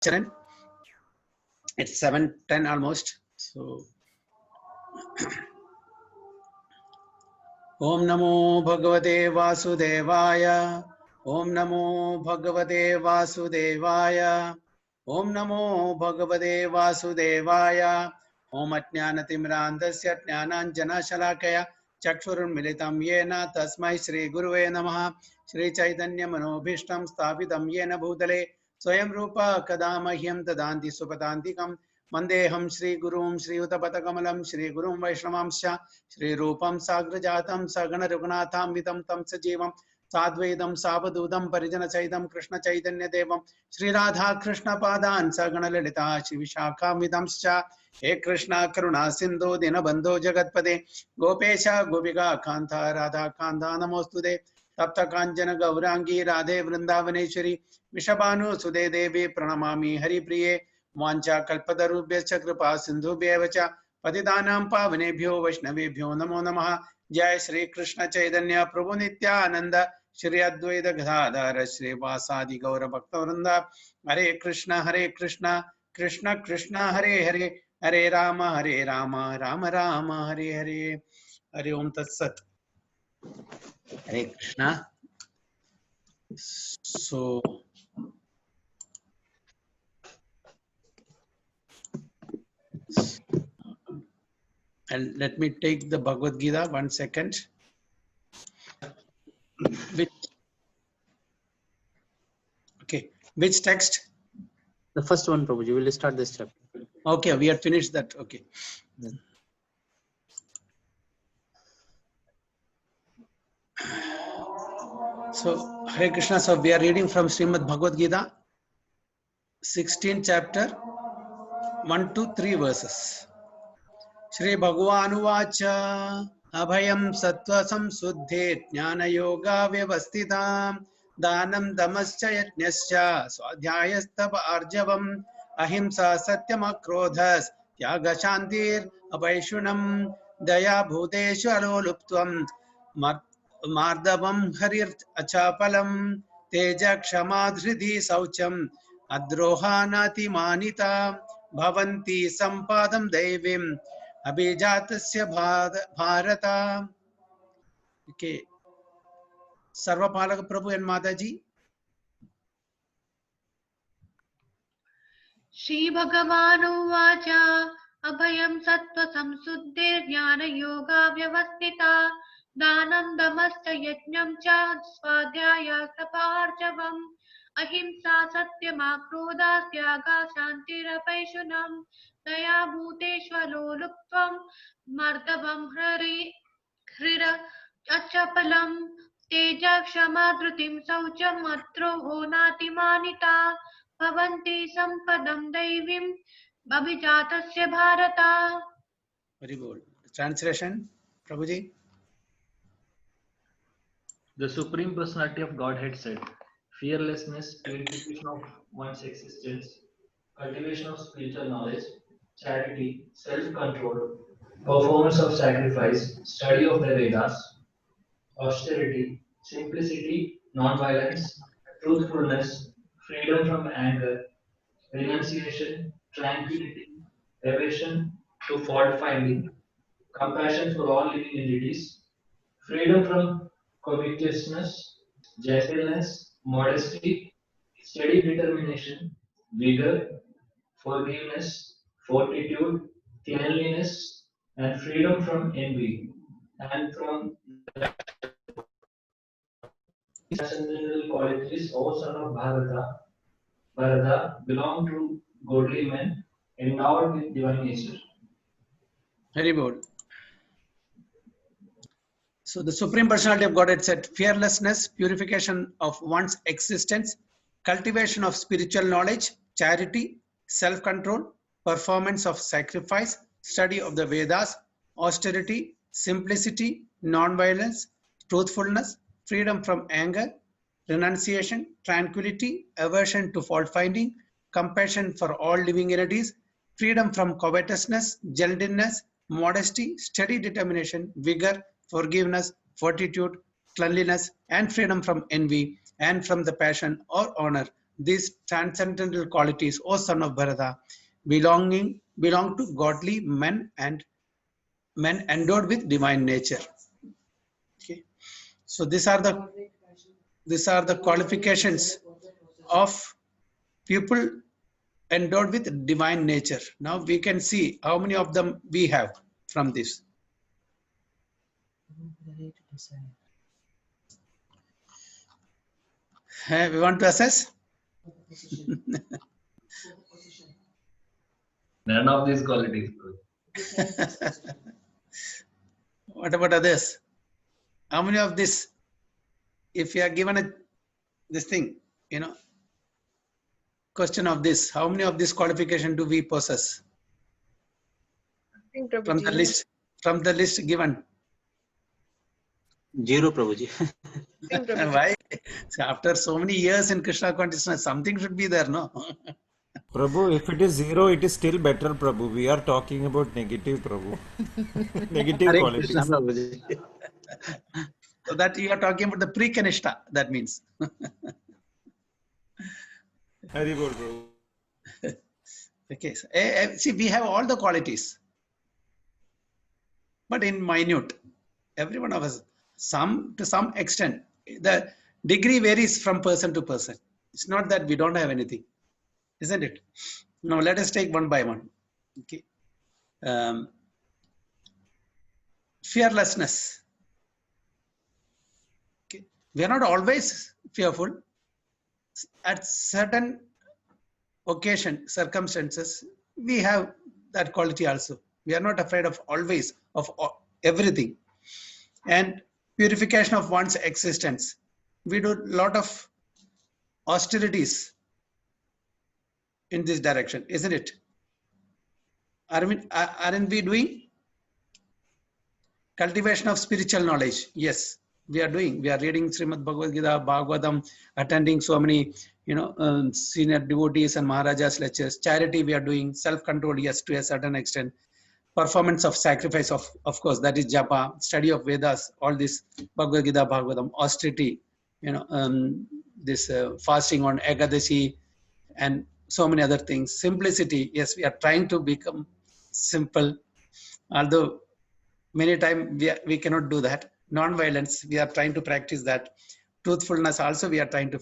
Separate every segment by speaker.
Speaker 1: Charan. It's 7:10 almost. So, Om Namo Bhagavate Vasudevaya. Om Namo Bhagavate Vasudevaya. Om Namo Bhagavate Vasudevaya. Om Ajnanatimrandasya Jnananjana Shalakaya Chakshurunmilitam Yena Tasmai Shri Guruve Namaha Shri Chaitanya Manobhishtam Sthapitam Yena Bhutale Swayam Rupa Kadamahyam Tadanti Supatantikam Mandeham Shri Gurum Shri Utapatakamalam Shri Gurum Vaishnavamsha Shri Rupam Sagrajatam Sagana Raghunatham Vitam Tam Sajivam Sadvedam Sabadudam Parijana Chaitam Krishna Chaitanya Devam Shri Radha Krishna Padan Sagana Lalita Shri Vishakam Vidamscha He Krishna Karuna Sindhu Dinabandho Jagatpade Gopesha Gopika Kanta Radha Kanta Namostude Tapta Kanjana Gaurangi Radhe Vrindavaneshwari Vishabhanu Sude Devi Pranamami Hari Priye Vancha Kalpatarubhyascha Kripa Sindhubhyevacha Patitanam Pavanebhyo Vaishnavebhyo Namo Namaha Jai Shri Krishna Chaitanya Prabhu Nityananda Shri Advaita Gadadhara Shri Vasadi Gaura Bhakta Hare Krishna Krishna Krishna Hare Hare Hare Rama Rama Rama Hare Hare Hare Om Tat Sat. Hare Krishna. So and let me take the Bhagavad Gita 1 second. Which text?
Speaker 2: The first one, Prabhuji. We'll start this chapter.
Speaker 1: Okay, we had finished that. Okay. So, Hare Krishna. So, we are reading from Srimad Bhagavad Gita, 16th chapter, 1 to 3 verses. Shri Bhagavanu Vacha Abhayam Sattva Samsuddhe Jnana Yoga Vyavasthitam Danam Damascha Yajnascha Swadhyayastapa Arjavam Ahimsa Satyam Akrodhas Tyaga Shantir Abhaishunam Daya Bhuteshu Aloluptvam Mardavam Harir Achapalam Teja Kshamadhridhi Saucham Adrohanati Manita Bhavanti Sampadam Devim Abhijatasya Bharata. Okay. Sarvapalaka Prabhu and Mataji.
Speaker 3: Shri Bhagavanu Vacha Abhayam Sattva Samsuddhir Jnana Yoga Vyavastita Danam Damascha Yajnam Cha Swadhyaya Saparjavam Ahimsa Satyama Tyaga Shantirapaishunam Daya Bhuteshwaro Luptvam Mardavam Hrira Achapalam Teja Kshamadrutim Saucham Atroho Natimanita Bhavanti Sampadam Devim Abhijatasya Bharata.
Speaker 1: Very good. Translation, Prabhuji.
Speaker 4: The Supreme Personality of Godhead said, fearlessness, purification of one's existence, cultivation of spiritual knowledge, charity, self-control, performance of sacrifice, study of the Vedas, austerity, simplicity, non-violence, truthfulness, freedom from anger, renunciation, tranquility, aversion to fault finding, compassion for all living entities, freedom from covetousness, gentleness, modesty, steady determination, vigor, forgiveness, fortitude, cleanliness, and freedom from envy, and from transcendental qualities, O son of Bharata, belong to godly men endowed with divine nature.
Speaker 1: Very good. So the Supreme Personality of Godhead said fearlessness, purification of one's existence, cultivation of spiritual knowledge, charity, self-control, performance of sacrifice, study of the Vedas, austerity, simplicity, non-violence, truthfulness, freedom from anger, renunciation, tranquility, aversion to fault-finding, compassion for all living entities, freedom from covetousness, gentleness, modesty, steady determination, vigor, forgiveness, fortitude, cleanliness, and freedom from envy and from the passion or honor these transcendental qualities, O son of Bharata, belong to godly men and men endowed with divine nature. Okay, so these are the qualifications of people endowed with divine nature. Now we can see how many of them we have from this. We want to assess.
Speaker 4: None of these qualities.
Speaker 1: What about others? How many of this, if you are given this thing, question of this, how many of this qualification do we possess from the list given?
Speaker 2: 0, Prabhuji.
Speaker 1: Why? So after so many years in Krishna consciousness, something should be there, no?
Speaker 5: Prabhu, if it is 0, it is still better, Prabhu. We are talking about negative, Prabhu. Negative
Speaker 1: Hare
Speaker 5: qualities.
Speaker 1: Krishna, Prabhuji. So that you are talking about the pre-Kanishta, that means.
Speaker 5: Hari bol, Prabhu.
Speaker 1: Okay, so, see, we have all the qualities, but in minute. Every one of us, to some extent, the degree varies from person to person. It's not that we don't have anything, isn't it? Now let us take one by one. Okay, fearlessness. Okay, we are not always fearful. At certain occasion, circumstances, we have that quality also. We are not afraid of always of everything. And purification of one's existence. We do a lot of austerities in this direction, isn't it? Aren't we doing? Cultivation of spiritual knowledge. Yes, we are doing. We are reading Srimad Bhagavad Gita, Bhagavatam, attending so many, senior devotees and Maharaja's lectures. Charity we are doing. Self-control, yes, to a certain extent. Performance of sacrifice, of course, that is japa, study of Vedas, all this Bhagavad Gita, Bhagavatam, austerity, this fasting on Ekadashi, and so many other things. Simplicity, yes, we are trying to become simple, although many times we cannot do that. Non-violence, we are trying to practice that. Truthfulness also we are trying to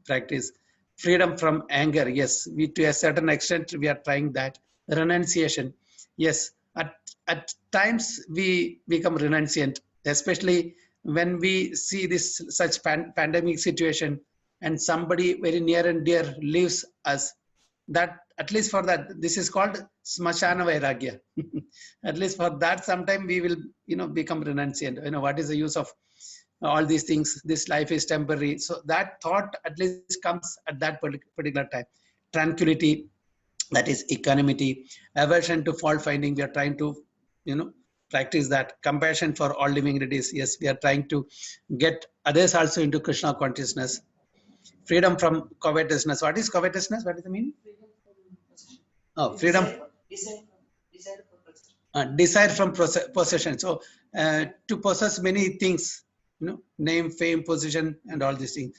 Speaker 1: practice. Freedom from anger, yes, to a certain extent we are trying that. Renunciation, yes, at times we become renunciant, especially when we see this such pandemic situation and somebody very near and dear leaves us. That at least for that, this is called smashana vairagya. At least for that, sometime we will become renunciant. What is the use of all these things? This life is temporary. So that thought at least comes at that particular time. Tranquility, that is equanimity. Aversion to fault finding, we are trying to practice that. Compassion for all living entities, yes, we are trying to get others also into Krishna consciousness. Freedom from covetousness. What is covetousness? What does it mean? Oh, freedom. Desire from possession. So to possess many things, name, fame, position, and all these things.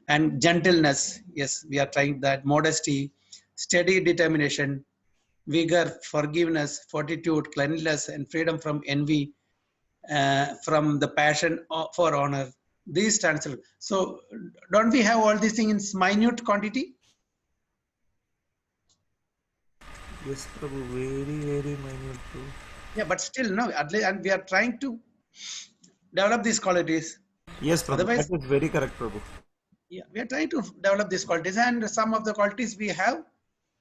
Speaker 1: And gentleness, yes, we are trying that. Modesty, steady determination, vigor, forgiveness, fortitude, cleanliness, and freedom from envy, from the passion for honor. These stands. So don't we have all these things in minute quantity?
Speaker 5: Yes, Prabhu, very, very minute, Prabhu.
Speaker 1: Yeah, but still, no, at least, and we are trying to develop these qualities.
Speaker 5: Yes, Prabhu,
Speaker 1: Otherwise,
Speaker 5: that is very correct, Prabhu.
Speaker 1: Yeah, we are trying to develop these qualities, and some of the qualities we have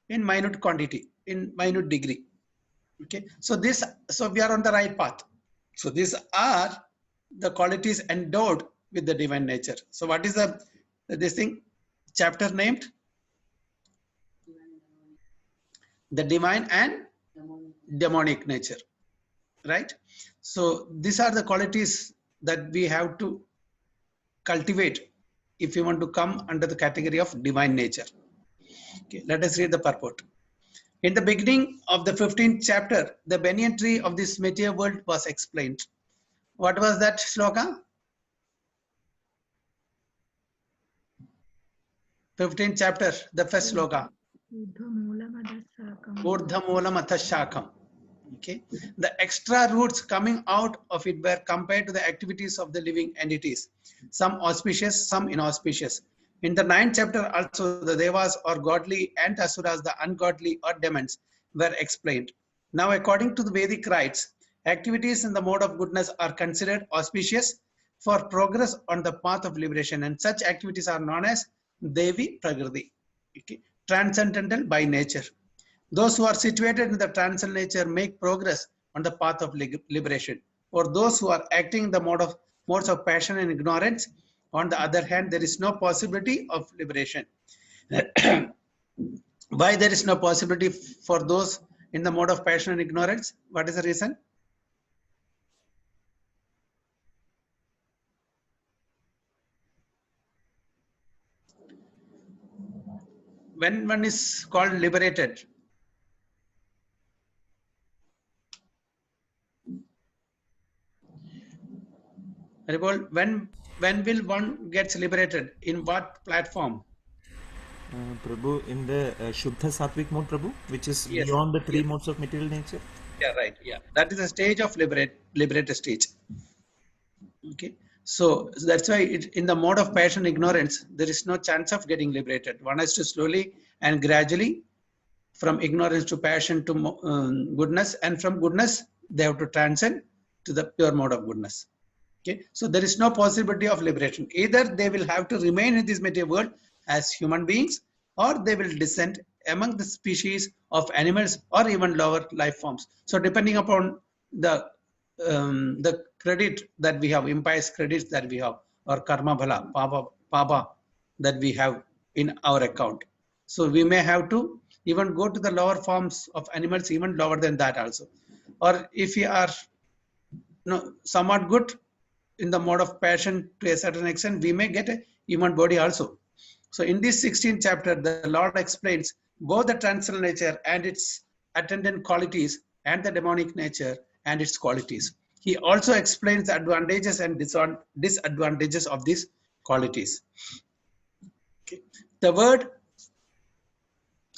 Speaker 1: in minute quantity, in minute degree. Okay, so we are on the right path. So these are the qualities endowed with the divine nature. So what is this thing chapter named? The divine and demonic nature, right? So these are the qualities that we have to cultivate if you want to come under the category of divine nature. Okay, let us read the purport. In the beginning of the 15th chapter, the banyan tree of this material world was explained. What was that shloka? 15th chapter, the first sloka.
Speaker 6: ऊर्ध्वमूलमधःशाकम्
Speaker 1: Urdhamulam Athashakam. Okay. The extra roots coming out of it were compared to the activities of the living entities, some auspicious, some inauspicious. In the 9th chapter also, the Devas or godly and Asuras, the ungodly or demons, were explained. Now, according to the Vedic rites, activities in the mode of goodness are considered auspicious for progress on the path of liberation, and such activities are known as Devi Prakriti, okay, transcendental by nature. Those who are situated in the transcendental nature make progress on the path of liberation. For those who are acting in the modes of passion and ignorance, on the other hand, there is no possibility of liberation. Why there is no possibility for those in the mode of passion and ignorance? What is the reason? When one is called liberated, when will one gets liberated? In what platform?
Speaker 5: Prabhu, in the Shuddha Sattvic mode, Prabhu, which is
Speaker 1: Yes.
Speaker 5: beyond the three
Speaker 1: Yes.
Speaker 5: modes of material nature.
Speaker 1: Yeah, right. Yeah, that is a stage of liberated stage. Okay, so that's why in the mode of passion ignorance, there is no chance of getting liberated. One has to slowly and gradually, from ignorance to passion to goodness, and from goodness they have to transcend to the pure mode of goodness. Okay, so there is no possibility of liberation. Either they will have to remain in this material world as human beings, or they will descend among the species of animals or even lower life forms. So depending upon the credit that we have, impious credits that we have, or karma bhala, papa that we have in our account. So we may have to even go to the lower forms of animals, even lower than that also. Or if we are somewhat good in the mode of passion to a certain extent, we may get a human body also. So in this 16th chapter, the Lord explains both the transcendental nature and its attendant qualities and the demonic nature and its qualities. He also explains the advantages and disadvantages of these qualities. Okay. The word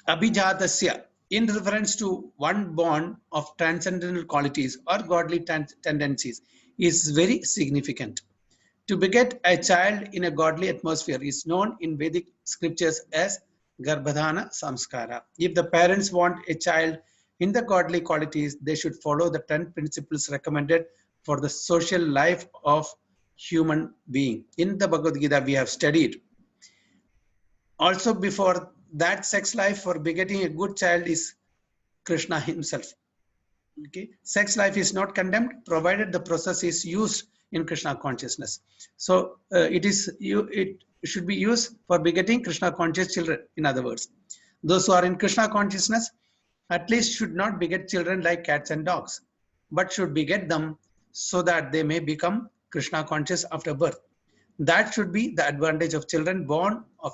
Speaker 1: Abhijatasya, in reference to one born of transcendental qualities or godly tendencies, is very significant. To beget a child in a godly atmosphere is known in Vedic scriptures as Garbhadhana Samskara. If the parents want a child in the godly qualities, they should follow the 10 principles recommended for the social life of human being. In the Bhagavad Gita, we have studied. Also, before that, sex life for begetting a good child is Krishna himself. Okay, sex life is not condemned provided the process is used in Krishna consciousness. So it should be used for begetting Krishna conscious children. In other words, those who are in Krishna consciousness at least should not beget children like cats and dogs, but should beget them so that they may become Krishna conscious after birth. That should be the advantage of children born of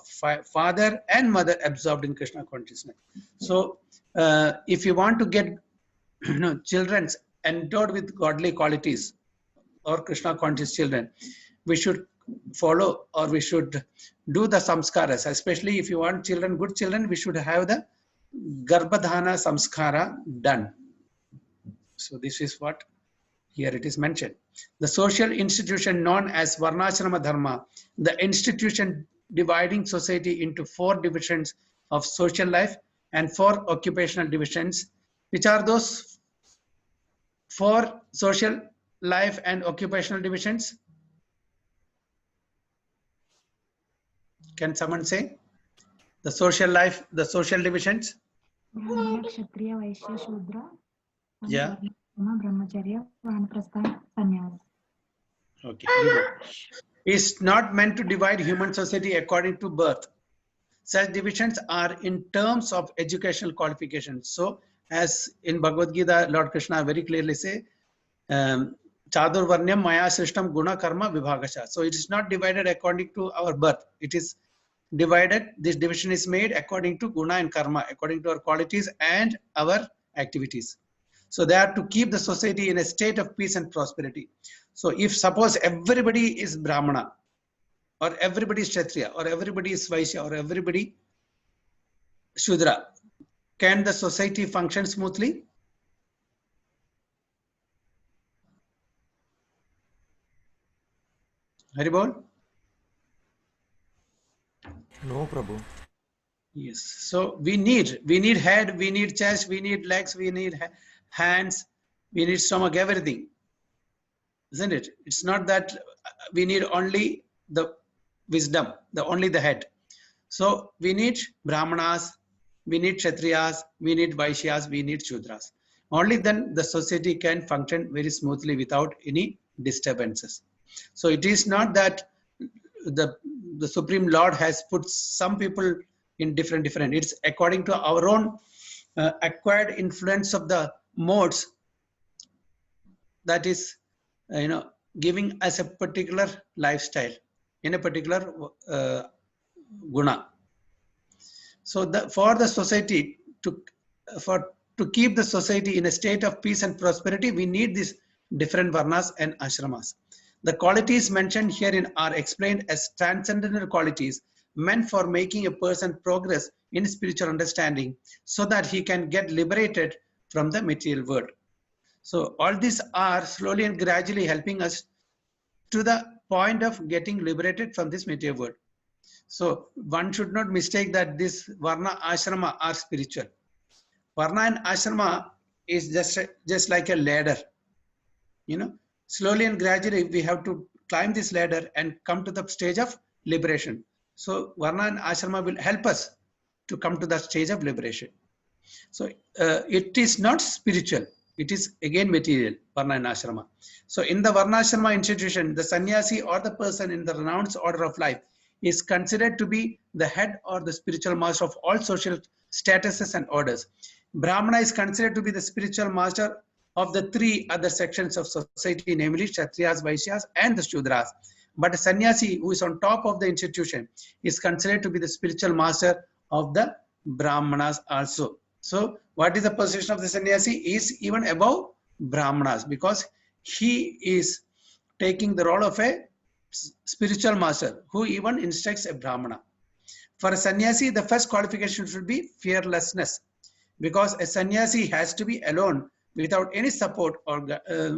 Speaker 1: father and mother absorbed in Krishna consciousness. So if you want to get children endowed with godly qualities or Krishna conscious children, we should follow or we should do the samskaras. Especially if you want children, good children, we should have the Garbhadhana Samskara done. So this is what here it is mentioned. The social institution known as Varnashrama Dharma, the institution dividing society into 4 divisions of social life and 4 occupational divisions. Which are those 4 social life and occupational divisions? Can someone say the social life, the social divisions?
Speaker 6: ब्राह्मण क्षत्रिय वैश्य शूद्र
Speaker 1: Yeah.
Speaker 6: ब्रह्मचर्य वानप्रस्थ संन्यास.
Speaker 1: Okay. Is not meant to divide human society according to birth. Such divisions are in terms of educational qualifications. So, as in Bhagavad Gita, Lord Krishna very clearly say, Chadur Varnyam Maya Srishtam Guna Karma Vibhagasha. So, it is not divided according to our birth. It is divided, this division is made according to Guna and Karma, according to our qualities and our activities. So, they are to keep the society in a state of peace and prosperity. So, if suppose everybody is Brahmana, or everybody is Kshatriya, or everybody is Vaishya, or everybody Shudra, can the society function smoothly? Haribol?
Speaker 5: No, Prabhu.
Speaker 1: Yes. So we need head, we need chest, we need legs, we need hands, we need stomach, everything. Isn't it? It's not that we need only the wisdom, only the head. So we need Brahmanas, we need Kshatriyas, we need Vaishyas, we need Shudras. Only then the society can function very smoothly without any disturbances. So it is not that the Supreme Lord has put some people in different. It's according to our own acquired influence of the modes that is, giving us a particular lifestyle in a particular guna. So for the society to keep the society in a state of peace and prosperity, we need these different varnas and ashramas. The qualities mentioned herein are explained as transcendental qualities meant for making a person progress in spiritual understanding so that he can get liberated from the material world. So all these are slowly and gradually helping us to the point of getting liberated from this material world. So one should not mistake that this varna ashrama are spiritual. Varna and ashrama is just like a ladder. Slowly and gradually we have to climb this ladder and come to the stage of liberation. So varna and ashrama will help us to come to that stage of liberation. So it is not spiritual. It is again material, varna and ashrama. So in the varnashrama institution, the sannyasi or the person in the renounced order of life is considered to be the head or the spiritual master of all social statuses and orders. Brahmana is considered to be the spiritual master of the three other sections of society, namely Kshatriyas, Vaishyas, and the Shudras. But a sannyasi who is on top of the institution is considered to be the spiritual master of the Brahmanas also. So what is the position of the sannyasi? Is even above Brahmanas, because he is taking the role of a spiritual master who even instructs a Brahmana. For a sannyasi, the first qualification should be fearlessness, because a sannyasi has to be alone without any support or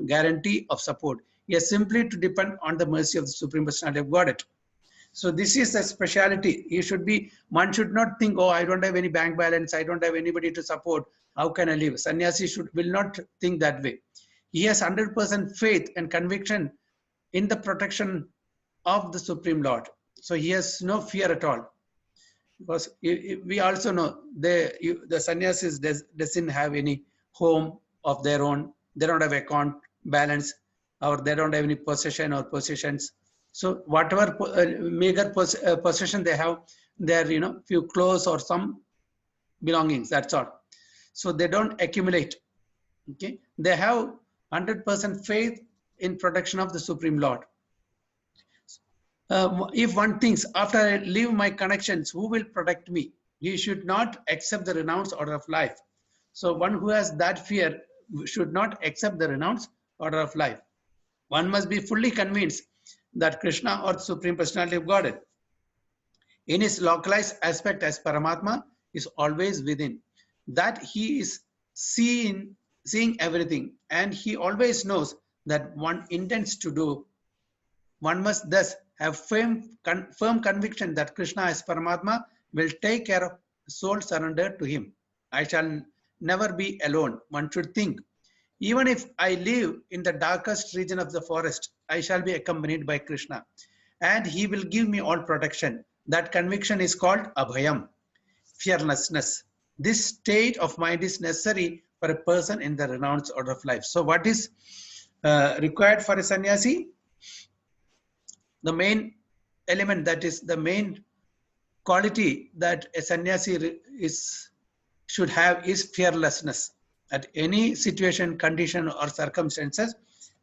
Speaker 1: guarantee of support. He has simply to depend on the mercy of the Supreme Personality of Godhead. So this is the speciality. One should not think, oh, I don't have any bank balance, I don't have anybody to support, how can I live? Sannyasi will not think that way. He has 100% faith and conviction in the protection of the Supreme Lord. So he has no fear at all. Because we also know the sannyasis doesn't have any home of their own. They don't have account balance, or they don't have any possession or possessions. So whatever meager possession they have, their few clothes or some belongings, that's all. So they don't accumulate. Okay, they have 100% faith in protection of the Supreme Lord. If one thinks, after I leave my connections, who will protect me? He should not accept the renounced order of life. So one who has that fear should not accept the renounced order of life. One must be fully convinced that Krishna, or the Supreme Personality of Godhead, in his localized aspect as Paramatma, is always within. That he is seeing everything, and he always knows that one intends to do. One must thus have firm conviction that Krishna as Paramatma will take care of soul surrendered to him. I shall never be alone. One should think, even if I live in the darkest region of the forest, I shall be accompanied by Krishna, and he will give me all protection. That conviction is called abhayam, fearlessness. This state of mind is necessary for a person in the renounced order of life. So what is required for a sannyasi? The main element, that is the main quality that a sannyasi should have, is fearlessness. At any situation, condition, or circumstances,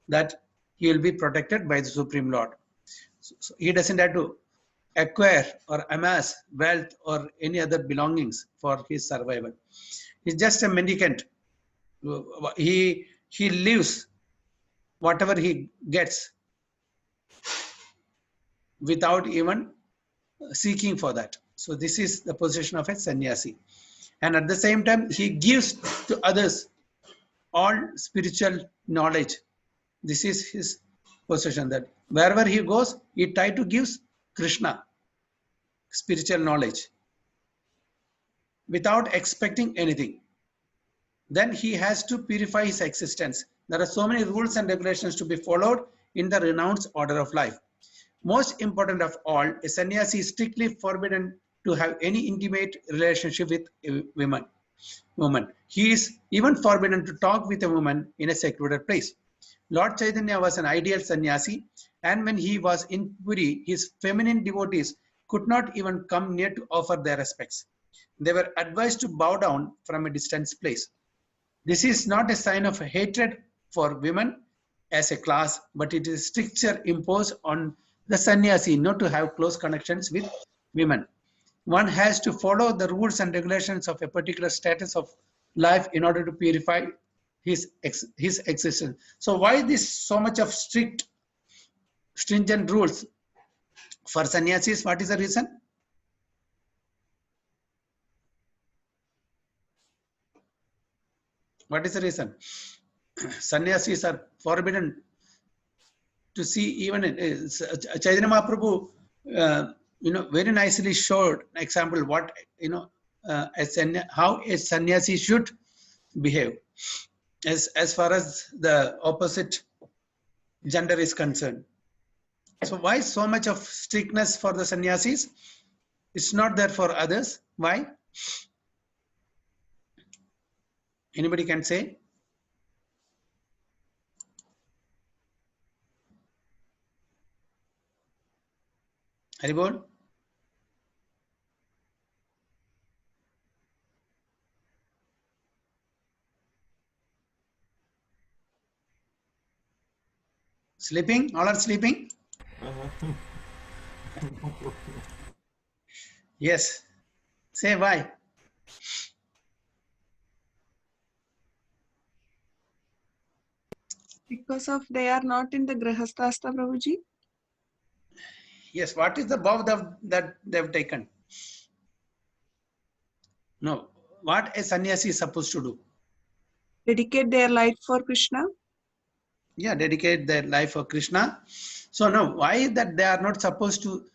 Speaker 1: that he will be protected by the Supreme Lord. So he doesn't have to acquire or amass wealth or any other belongings for his survival. He's just a mendicant. He lives whatever he gets. without even seeking for that. So this is the position of a sannyasi. And at the same time, he gives to others all spiritual knowledge. This is his position, that wherever he goes, he tries to give Krishna spiritual knowledge without expecting anything. Then he has to purify his existence. There are so many rules and regulations to be followed in the renounced order of life. Most important of all, a sannyasi is strictly forbidden to have any intimate relationship with a woman. He is even forbidden to talk with a woman in a secluded place. Lord Chaitanya was an ideal sannyasi, and when he was in Puri, his feminine devotees could not even come near to offer their respects. They were advised to bow down from a distant place. This is not a sign of hatred for women as a class, but it is a stricture imposed on the sannyasi not to have close connections with women. One has to follow the rules and regulations of a particular status of life in order to purify his existence. So why this so much of stringent rules for sannyasis? What is the reason? What is the reason? Sannyasis are forbidden to see. Even Chaitanya Mahaprabhu, very nicely showed an example what how a sannyasi should behave as far as the opposite gender is concerned. So why so much of strictness for the sannyasis? It's not there for others. Why? Anybody can say? Haribol? Sleeping? All are sleeping? Yes. Say why?
Speaker 7: Because of they are not in the Grihasthastha, Prabhuji.
Speaker 1: Yes. What is the vow that they have taken? No. What a sannyasi is supposed to do?
Speaker 7: Dedicate their life for Krishna.
Speaker 1: Yeah, dedicate their life for Krishna. So now, why that they are not supposed to,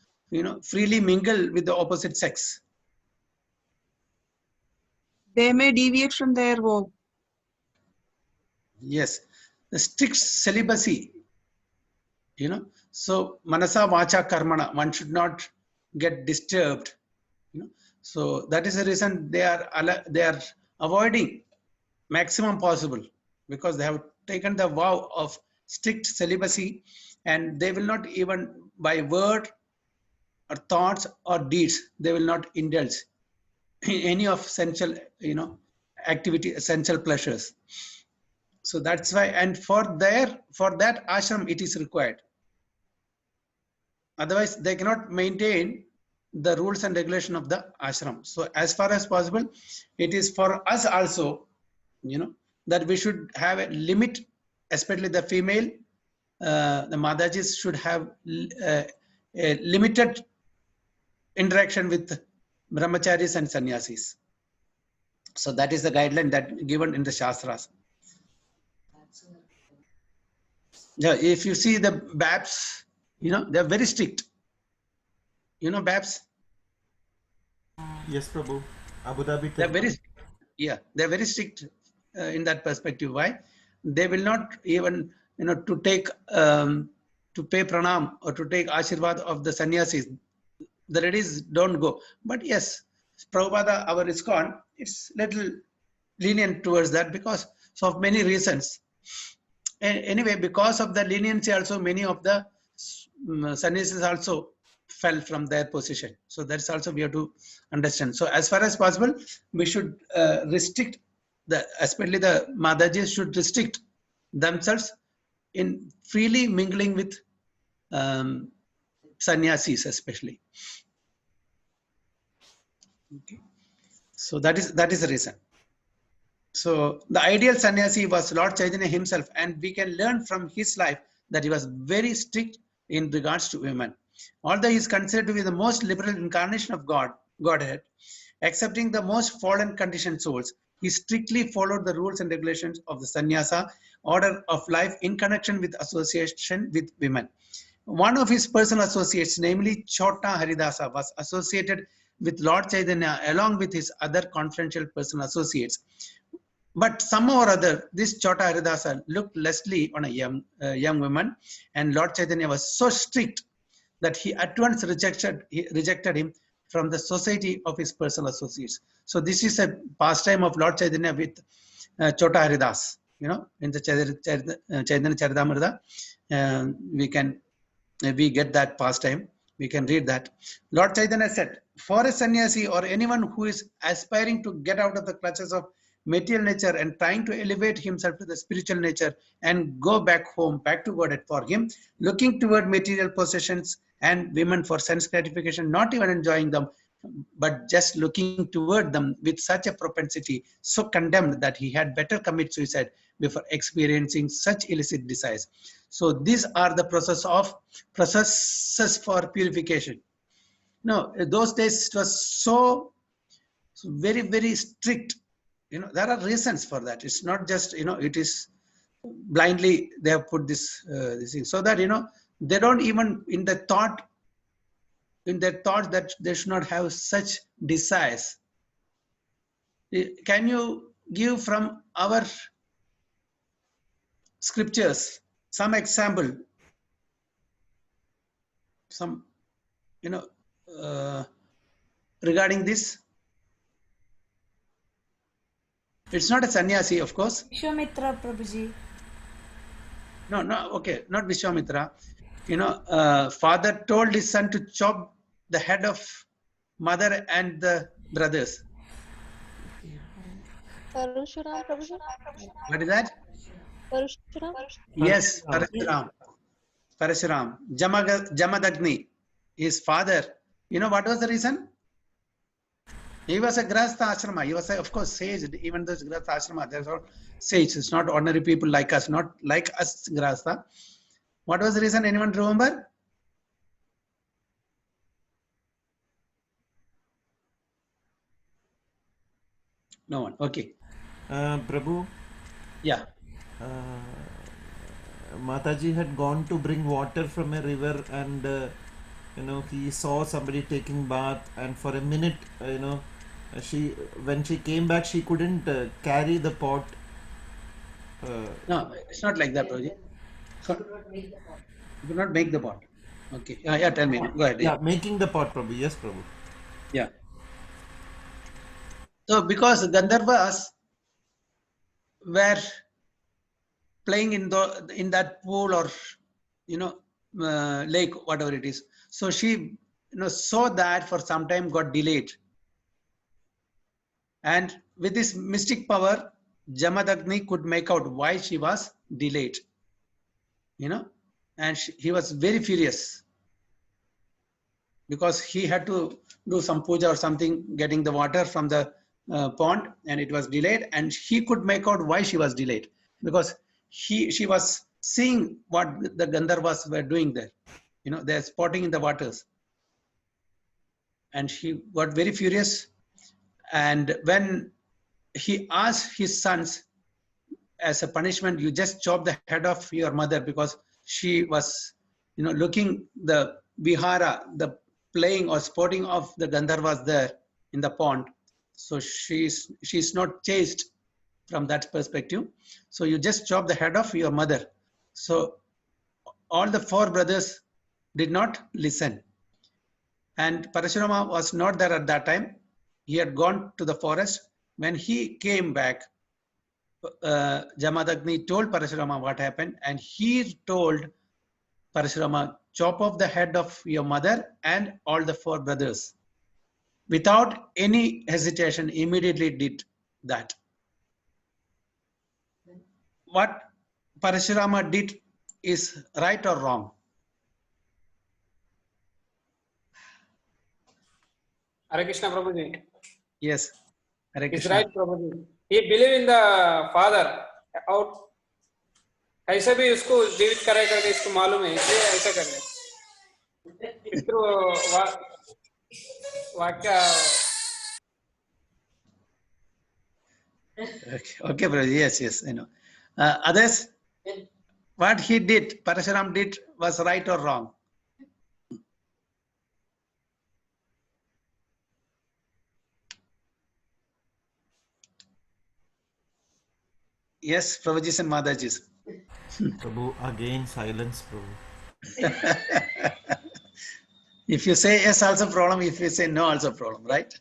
Speaker 1: freely mingle with the opposite sex?
Speaker 7: They may deviate from their vow.
Speaker 1: Yes, the strict celibacy. So manasa vacha karmana, one should not get disturbed. So that is the reason they are avoiding maximum possible, because they have taken the vow of strict celibacy, and they will not even by word or thoughts or deeds, they will not indulge in any of sensual activity, essential pleasures. So that's why, and for that ashram it is required. Otherwise they cannot maintain the rules and regulation of the ashram. So as far as possible, it is for us also, that we should have a limit, especially the female, the Madajis should have a limited interaction with brahmacharis and sannyasis. So that is the guideline that given in the Shastras. Yeah, if you see the BAPs, they're very strict. BAPs?
Speaker 5: Yes, Prabhu. Abu Dhabi.
Speaker 1: They're they're very strict in that perspective. Why? They will not even, to take, to pay pranam or to take ashirvad of the sannyasis. The ladies don't go. But yes, Prabhupada, our ISKCON, it's little lenient towards that because of many reasons. Anyway, because of the leniency also, many of the sannyasis also fell from their position. So that's also we have to understand. So as far as possible, we should restrict, especially the Madajis should restrict themselves in freely mingling with sannyasis especially. Okay. So that is the reason. So the ideal sannyasi was Lord Chaitanya himself, and we can learn from his life that he was very strict in regards to women. Although he is considered to be the most liberal incarnation of Godhead, accepting the most fallen conditioned souls, he strictly followed the rules and regulations of the sannyasa order of life in connection with association with women. One of his personal associates, namely Chota Haridasa, was associated with Lord Chaitanya along with his other confidential personal associates. But somehow or other, this Chota Haridasa looked lustily on a young woman, and Lord Chaitanya was so strict that he at once rejected him from the society of his personal associates. So this is a pastime of Lord Chaitanya with Chota Haridas. You know, in the Chaitanya Charitamrita, we get that pastime. We can read that. Lord Chaitanya said, for a sannyasi or anyone who is aspiring to get out of the clutches of material nature and trying to elevate himself to the spiritual nature and go back home, back to Godhead, for him, looking toward material possessions and women for sense gratification, not even enjoying them, but just looking toward them with such a propensity, so condemned that he had better commit suicide before experiencing such illicit desires. So these are the processes for purification. No, those days it was so very, very strict. You know, there are reasons for that. It's not just, you know, it is blindly they have put this thing, so that, you know, they don't even in their thought that they should not have such desires. Can you give from our scriptures some example, some, you know, regarding this? It's not a sannyasi, of course.
Speaker 8: Vishwamitra Prabhuji.
Speaker 1: No, okay, not Vishwamitra. You know, father told his son to chop the head of mother and the brothers.
Speaker 9: Parashuram Prabhuji?
Speaker 1: What is that?
Speaker 9: Parashuram?
Speaker 1: Yes, Parashuram. Jamadagni, his father. You know what was the reason? He was a Grahastha ashrama. He was, of course, sage. Even though it's Grahastha ashrama, there's all sage. It's not ordinary people like us, not like us Grahastha. What was the reason? Anyone remember? No one. Okay.
Speaker 5: Prabhu,
Speaker 1: Yeah.
Speaker 5: Mataji had gone to bring water from a river, and you know, he saw somebody taking bath, and for a minute, you know, when she came back, she couldn't carry the pot.
Speaker 1: No, it's not like that, Prabhuji. So, you could not make the pot. Okay. Yeah, tell me. Go ahead.
Speaker 5: Yeah, making the pot, Prabhu. Yes, Prabhu.
Speaker 1: Yeah. So, because Gandharvas were playing in that pool or, you know, lake, whatever it is. So she, you know, saw that for some time got delayed. And with this mystic power, Jamadagni could make out why she was delayed. You know, and he was very furious because he had to do some puja or something, getting the water from the pond, and it was delayed, and he could make out why she was delayed, because she was seeing what the Gandharvas were doing there. You know, they're spotting in the waters. And he got very furious. And when he asked his sons, as a punishment, you just chop the head of your mother, because she was, you know, looking the vihara, the playing or sporting of the Gandharvas there in the pond. So she's not chased from that perspective. So you just chop the head of your mother. So all the four brothers did not listen. And Parashurama was not there at that time. He had gone to the forest. When he came back, Jamadagni told Parashurama what happened, and he told Parashurama, chop off the head of your mother and all the four brothers. Without any hesitation, immediately did that. What Parashurama did is right or wrong?
Speaker 10: Hare Krishna Prabhuji.
Speaker 1: Yes. Hare
Speaker 10: It's
Speaker 1: Krishna.
Speaker 10: right, Prabhuji. He believed in the father. Out. ऐसे भी उसको जीवित कराए करके इसको मालूम है, इसलिए ऐसा कर रहे. Pitru Vakya.
Speaker 1: Okay, brother. Yes, yes, I know. Others, what he did, Parashuram did, was right or wrong? Yes, Prabhuji and Mataji's.
Speaker 5: Prabhu, again silence, Prabhu.
Speaker 1: If you say yes, also problem. If you say no, also problem, right?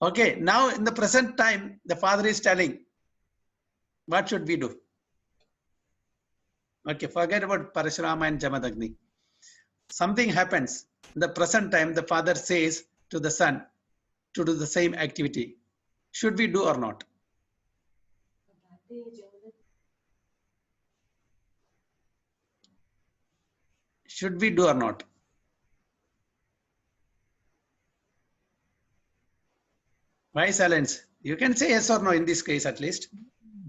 Speaker 1: Okay, now in the present time, the father is telling, what should we do? Okay, forget about Parashurama and Jamadagni. Something happens. In the present time, the father says to the son to do the same activity. Should we do or not? Should we do or not? Why silence? You can say yes or no in this case at least.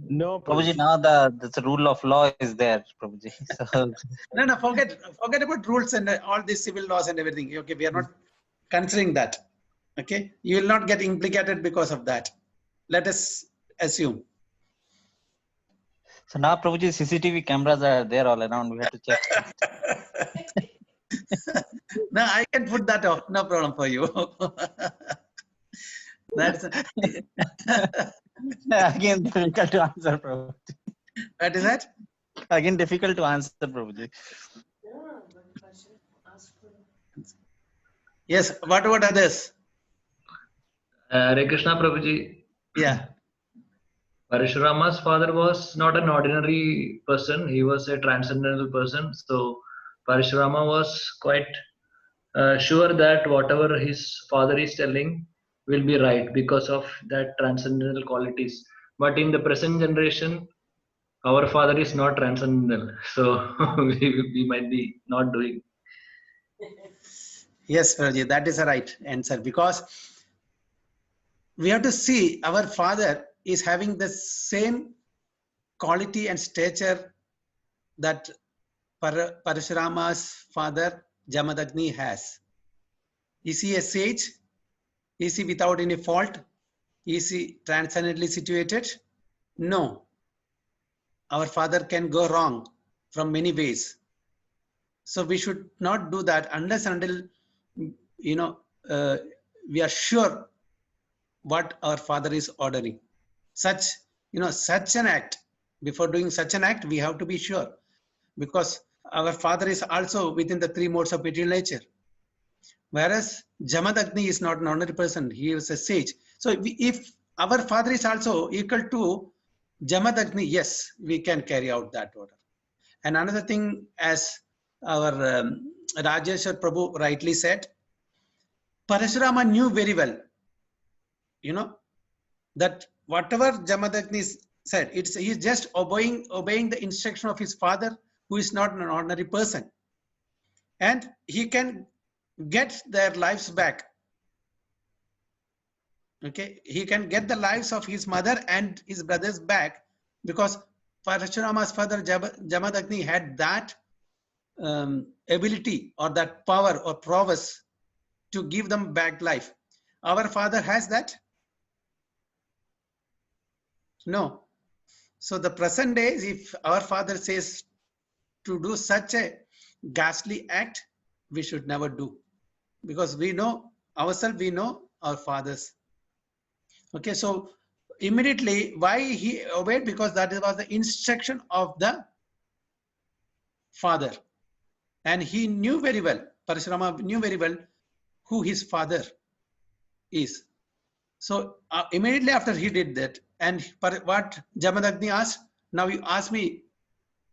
Speaker 8: No,
Speaker 11: Prabhuji,
Speaker 8: Prabhuji.
Speaker 11: now the rule of law is there, Prabhuji. So,
Speaker 1: No, forget about rules and all these civil laws and everything. Okay, we are not considering that. Okay, you will not get implicated because of that. Let us assume.
Speaker 11: so now, Prabhuji, CCTV cameras are there all around. We have to check.
Speaker 1: No, I can put that off. No problem for you. That's
Speaker 11: Again, difficult to answer, Prabhuji.
Speaker 1: what is that?
Speaker 11: Again, difficult to answer, Prabhuji.
Speaker 1: Yes. What about others?
Speaker 4: Hare Krishna Prabhuji.
Speaker 1: Yeah.
Speaker 4: Parashurama's father was not an ordinary person. He was a transcendental person. So Parashurama was quite sure that whatever his father is telling will be right because of that transcendental qualities. But in the present generation, our father is not transcendental. So we might be not doing.
Speaker 1: Yes, Raji, that is the right answer because we have to see our father is having the same quality and stature that Parashurama's father Jamadagni has. Is he a sage? Is he without any fault? Is he transcendently situated? No. Our father can go wrong from many ways. So we should not do that unless until we are sure what our father is ordering. Such an act, before doing such an act, we have to be sure because our father is also within the three modes of material nature. Whereas Jamadagni is not an ordinary person, he is a sage. So if our father is also equal to Jamadagni, yes, we can carry out that order. And another thing, as our Rajeshwar Prabhu rightly said, Parashurama knew very well, that whatever Jamadagni said, he's just obeying the instruction of his father, who is not an ordinary person. And he can get their lives back. Okay, he can get the lives of his mother and his brothers back because Parashurama's father Jamadagni had that ability or that power or prowess to give them back life. Our father has that? No. So the present days, if our father says to do such a ghastly act, we should never do, because we know ourselves, we know our fathers. Okay, so immediately why he obeyed? Because that was the instruction of the father, and he knew very well, Parashurama knew very well who his father is. So immediately after he did that, and what Jamadagni asked, now you ask me,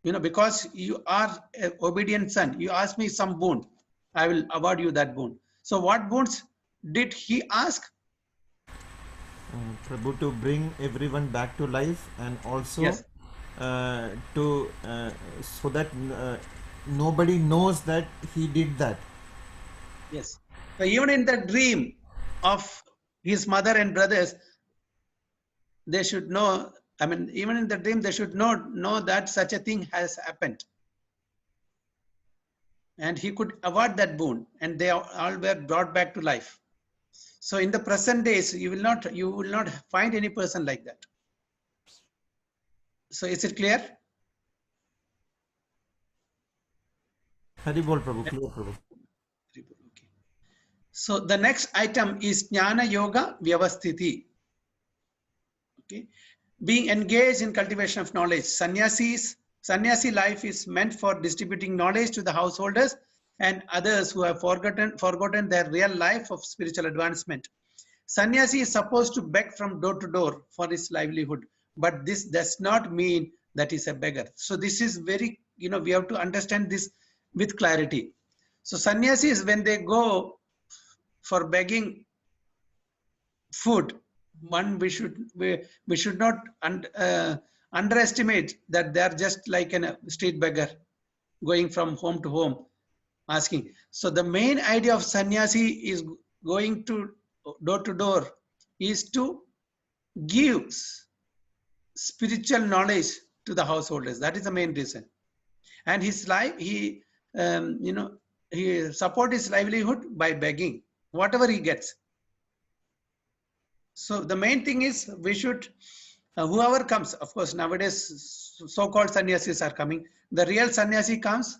Speaker 1: because you are an obedient son, you ask me some boon, I will award you that boon. So what boons did he ask?
Speaker 5: Prabhu, to bring everyone back to life, and also
Speaker 1: Yes.
Speaker 5: So that nobody knows that he did that.
Speaker 1: Yes. So even in the dream of his mother and brothers, they should know, even in the dream, they should know that such a thing has happened. and he could award that boon, and they all were brought back to life. So in the present days, you will not find any person like that. So is it clear?
Speaker 5: Hari Bol Prabhu, clear Prabhu.
Speaker 1: Okay. So the next item is Jnana Yoga Vyavasthiti. Okay. Being engaged in cultivation of knowledge. Sannyasi life is meant for distributing knowledge to the householders and others who have forgotten their real life of spiritual advancement. Sannyasi is supposed to beg from door to door for his livelihood, but this does not mean that he's a beggar. So this is very, we have to understand this with clarity. So sannyasis, when they go for begging food, we should not underestimate that they are just like a street beggar going from home to home asking. So the main idea of sannyasi is going to door is to give spiritual knowledge to the householders. That is the main reason. And his life, he support his livelihood by begging whatever he gets. So the main thing is we should, whoever comes, of course, nowadays so-called sannyasis are coming. The real sannyasi comes,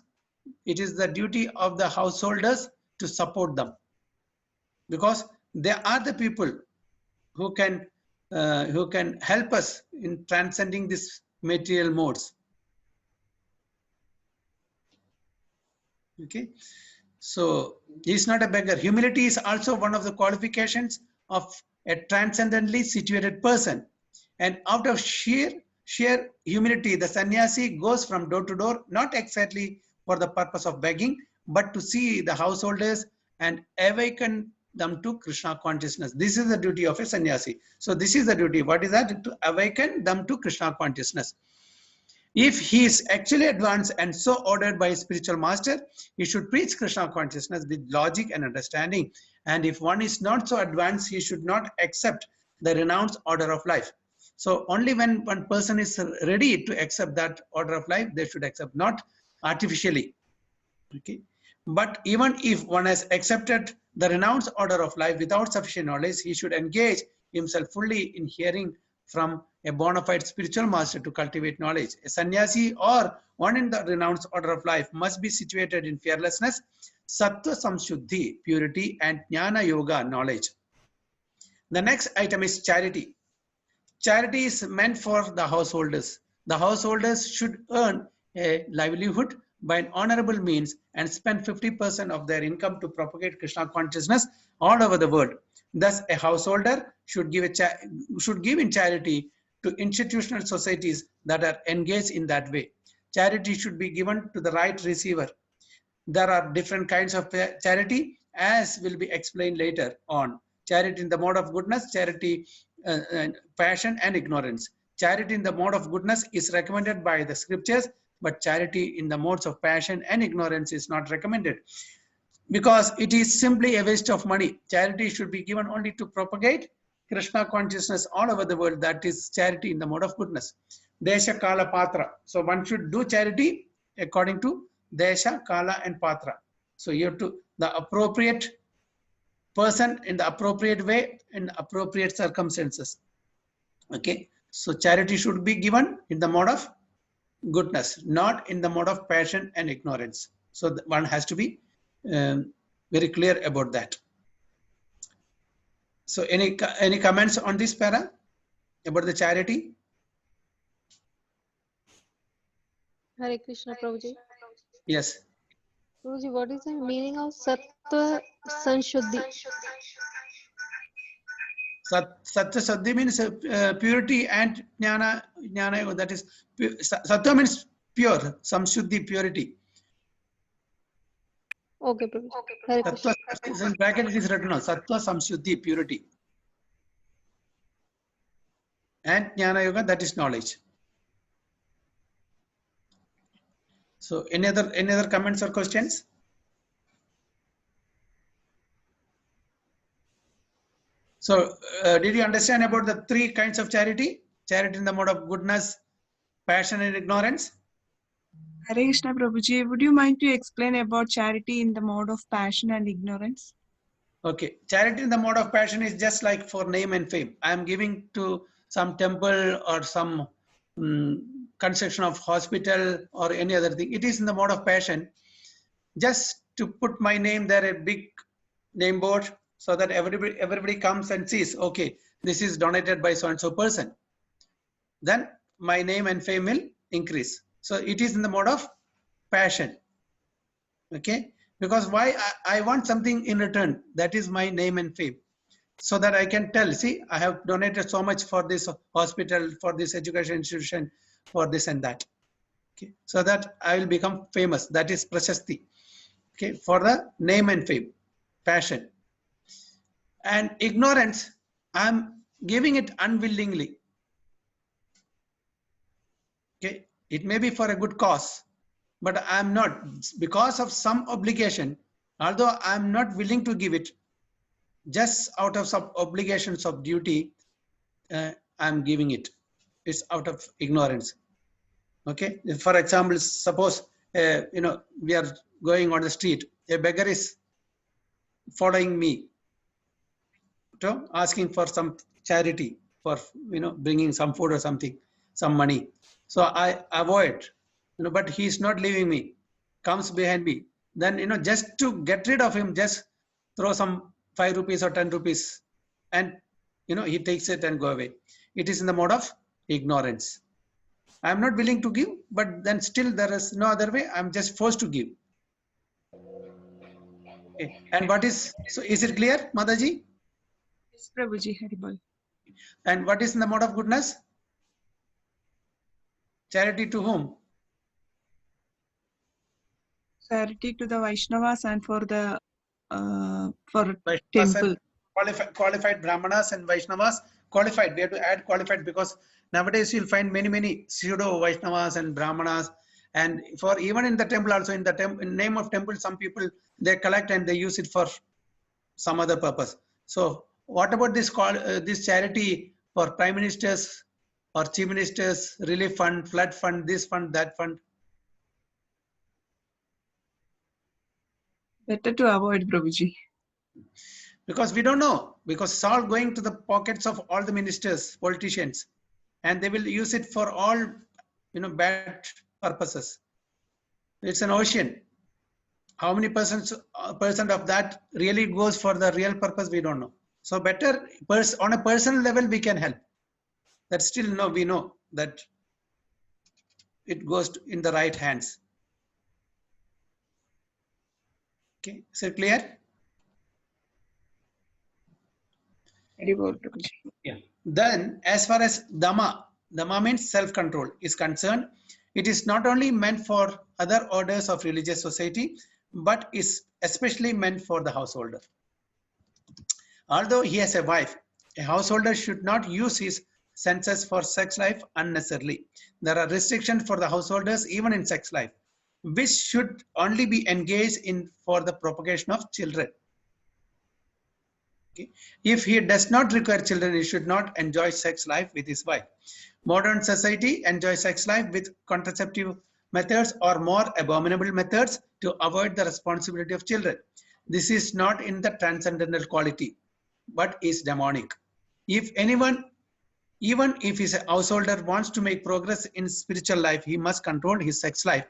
Speaker 1: it is the duty of the householders to support them, because they are the people who can help us in transcending these material modes. Okay, so he is not a beggar. Humility is also one of the qualifications of a transcendently situated person, and out of sheer humility, the sannyasi goes from door to door, not exactly for the purpose of begging, but to see the householders and awaken them to Krishna consciousness. This is the duty of a sannyasi. So this is the duty. What is that? To awaken them to Krishna consciousness. If he is actually advanced and so ordered by his spiritual master, he should preach Krishna consciousness with logic and understanding. And if one is not so advanced, he should not accept the renounced order of life. So only when one person is ready to accept that order of life, they should accept, not artificially. Okay. But even if one has accepted the renounced order of life without sufficient knowledge, he should engage himself fully in hearing from a bona fide spiritual master to cultivate knowledge. A sannyasi or one in the renounced order of life must be situated in fearlessness, sattva samshuddhi, purity, and jnana yoga, knowledge. The next item is charity. Charity is meant for the householders. The householders should earn a livelihood by an honorable means and spend 50% of their income to propagate Krishna consciousness all over the world. Thus, a householder should give in charity to institutional societies that are engaged in that way. Charity should be given to the right receiver. There are different kinds of charity, as will be explained later on. Charity in the mode of goodness, charity, passion, and ignorance. Charity in the mode of goodness is recommended by the scriptures, but charity in the modes of passion and ignorance is not recommended, because it is simply a waste of money. Charity should be given only to propagate Krishna consciousness all over the world. That is charity in the mode of goodness. Desha, Kala, Patra. So one should do charity according to Desha, Kala, and Patra. So you have to, the appropriate person in the appropriate way in appropriate circumstances. Okay. So charity should be given in the mode of goodness, not in the mode of passion and ignorance. So one has to be very clear about that. So any comments on this para about the charity?
Speaker 9: Hare Krishna, Prabhuji.
Speaker 1: Yes.
Speaker 9: Prabhuji, what is the meaning of Sattva Sanshuddhi?
Speaker 1: Sattva Saddhi means purity, and jnana, that is, Sattva means pure, samshuddhi, purity.
Speaker 9: Okay, Prabhuji. Hare Krishna.
Speaker 1: Sattva, in bracket it is written on Sattva Samshuddhi, purity. And Jnana Yoga, that is knowledge. So any other comments or questions? So did you understand about the three kinds of charity? Charity in the mode of goodness, passion, and ignorance?
Speaker 7: Hare Krishna Prabhuji, would you mind to explain about charity in the mode of passion and ignorance?
Speaker 1: Okay, charity in the mode of passion is just like for name and fame. I am giving to some temple or some construction of hospital or any other thing. It is in the mode of passion, just to put my name there, a big name board, so that everybody comes and sees, okay, this is donated by so and so person. Then my name and fame will increase. So it is in the mode of passion. Okay, because why I want something in return, that is my name and fame, so that I can tell, see, I have donated so much for this hospital, for this education institution, for this and that. Okay, so that I will become famous. That is prashasti. Okay, for the name and fame, passion. And ignorance, I am giving it unwillingly. Okay, it may be for a good cause, but I am not, because of some obligation, although I am not willing to give it, just out of some obligations of duty, I am giving it. It's out of ignorance. Okay, for example, suppose we are going on the street, a beggar is following me, asking for some charity, for bringing some food or something, some money. So I avoid, but he is not leaving me, comes behind me. Then just to get rid of him, just throw some 5 rupees or 10 rupees, and he takes it and go away. It is in the mode of ignorance. I am not willing to give, but then still there is no other way. I am just forced to give. Okay. And what is, so is it clear, Mataji?
Speaker 7: Yes, Prabhuji, Haribol.
Speaker 1: And what is in the mode of goodness? Charity to whom?
Speaker 7: Charity to the Vaishnavas and for the for
Speaker 1: Vaishnavas
Speaker 7: temple.
Speaker 1: And qualified Brahmanas and Vaishnavas. Qualified, we have to add qualified, because nowadays you'll find many pseudo Vaishnavas and Brahmanas. And for even in the temple also, in the in name of temple, some people, they collect and they use it for some other purpose. So what about this this charity for prime ministers or chief ministers, relief fund, flood fund, this fund, that fund?
Speaker 7: Better to avoid, Prabhuji.
Speaker 1: Because we don't know, because it's all going to the pockets of all the ministers, politicians, and they will use it for all bad purposes. It's an ocean. How many percent of that really goes for the real purpose, we don't know. So better on a personal level we can help. That still we know that it goes in the right hands. Okay, is it clear?
Speaker 7: Haribol, Prabhuji.
Speaker 1: Yeah. Then as far as Dhamma means self-control is concerned, it is not only meant for other orders of religious society, but is especially meant for the householder. Although he has a wife, a householder should not use his senses for sex life unnecessarily. There are restrictions for the householders even in sex life, which should only be engaged in for the propagation of children. Okay. If he does not require children, he should not enjoy sex life with his wife. Modern society enjoys sex life with contraceptive methods or more abominable methods to avoid the responsibility of children. This is not in the transcendental quality, but is demonic. If anyone, even if his householder wants to make progress in spiritual life, he must control his sex life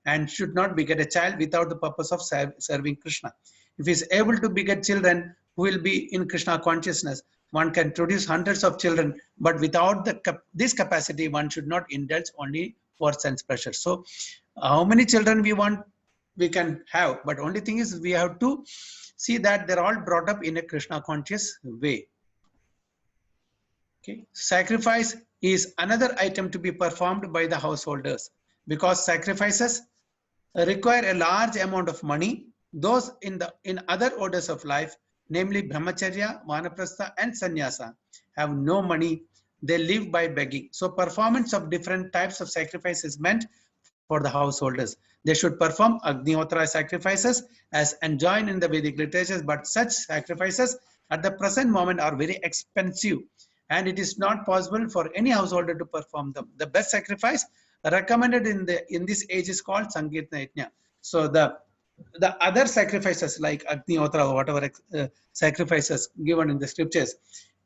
Speaker 1: and should not beget a child without the purpose of serving Krishna. If he is able to beget children who will be in Krishna consciousness, one can produce hundreds of children, but without this capacity, one should not indulge only for sense pleasure. So how many children we want, we can have, but only thing is we have to see that they're all brought up in a Krishna conscious way. Okay. Sacrifice is another item to be performed by the householders, because sacrifices require a large amount of money. Those in other orders of life, namely Brahmacharya, Vanaprastha and Sannyasa, have no money. They live by begging. So performance of different types of sacrifice is meant for the householders. They should perform Agnihotra sacrifices as enjoined in the Vedic literatures, but such sacrifices at the present moment are very expensive and it is not possible for any householder to perform them. The best sacrifice recommended in this age is called Sankirtana Yajna. So the other sacrifices like Agni Hotra or whatever sacrifices given in the scriptures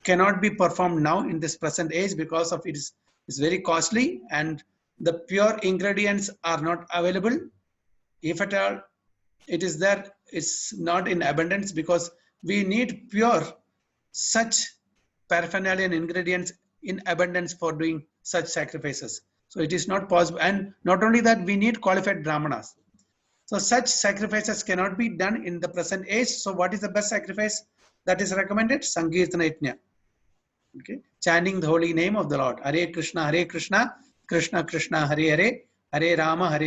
Speaker 1: cannot be performed now in this present age because of it's very costly and the pure ingredients are not available. If at all it is there, it's not in abundance because we need pure such paraphernalia and ingredients in abundance for doing such sacrifices. So it is not possible. And not only that, we need qualified brahmanas. So such sacrifices cannot be done in the present age. So what is the best sacrifice that is recommended? Sankirtana Yajna. Okay, chanting the holy name of the Lord. Hare Krishna, Krishna Krishna, Hare Hare, Hare Rama,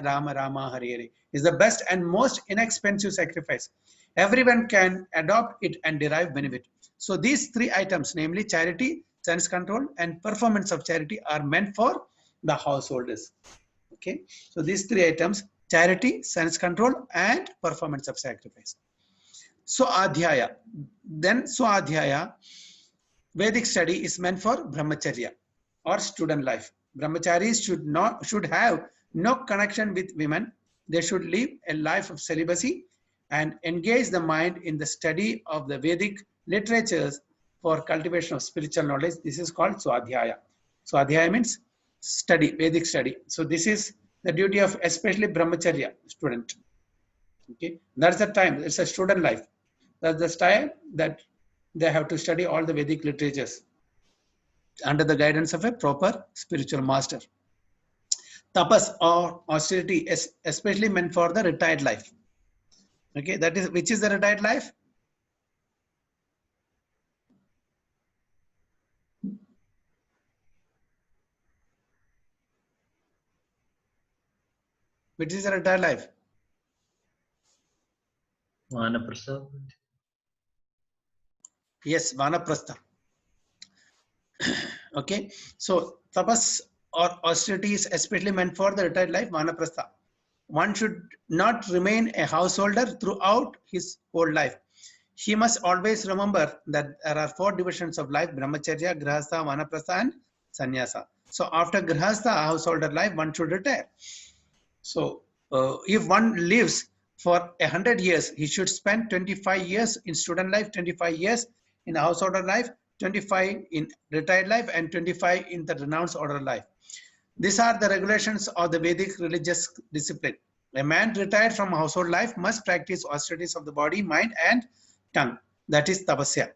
Speaker 1: Rama Rama, Hare Hare is the best and most inexpensive sacrifice. Everyone can adopt it and derive benefit. So these three items, namely charity, sense control, and performance of charity, are meant for the householders. Okay, so these three items: charity, sense control, and performance of sacrifice. So Adhyaya, then Swadhyaya, Vedic study is meant for brahmacharya or student life. Brahmacharis should have no connection with women. They should live a life of celibacy and engage the mind in the study of the Vedic literatures for cultivation of spiritual knowledge. This is called Swadhyaya. Swadhyaya means study, Vedic study. So this is the duty of especially brahmacharya student. Okay, that's the time. It's a student life. That's the style that they have to study all the Vedic literatures under the guidance of a proper spiritual master. Tapas or austerity is especially meant for the retired life. Okay, that is, which is the retired life? Which is the retired life?
Speaker 4: Vanaprastha.
Speaker 1: Yes, Vanaprastha. Okay, so tapas or austerity is especially meant for the retired life, Vanaprastha. One should not remain a householder throughout his whole life. He must always remember that there are 4 divisions of life: brahmacharya, grihastha, vanaprastha, and sannyasa. So after grihastha, householder life, one should retire. So if one lives for 100 years, he should spend 25 years in student life, 25 years in householder life, 25 in retired life, and 25 in the renounced order life. These are the regulations of the Vedic religious discipline. A man retired from household life must practice austerities of the body, mind, and tongue. That is tapasya.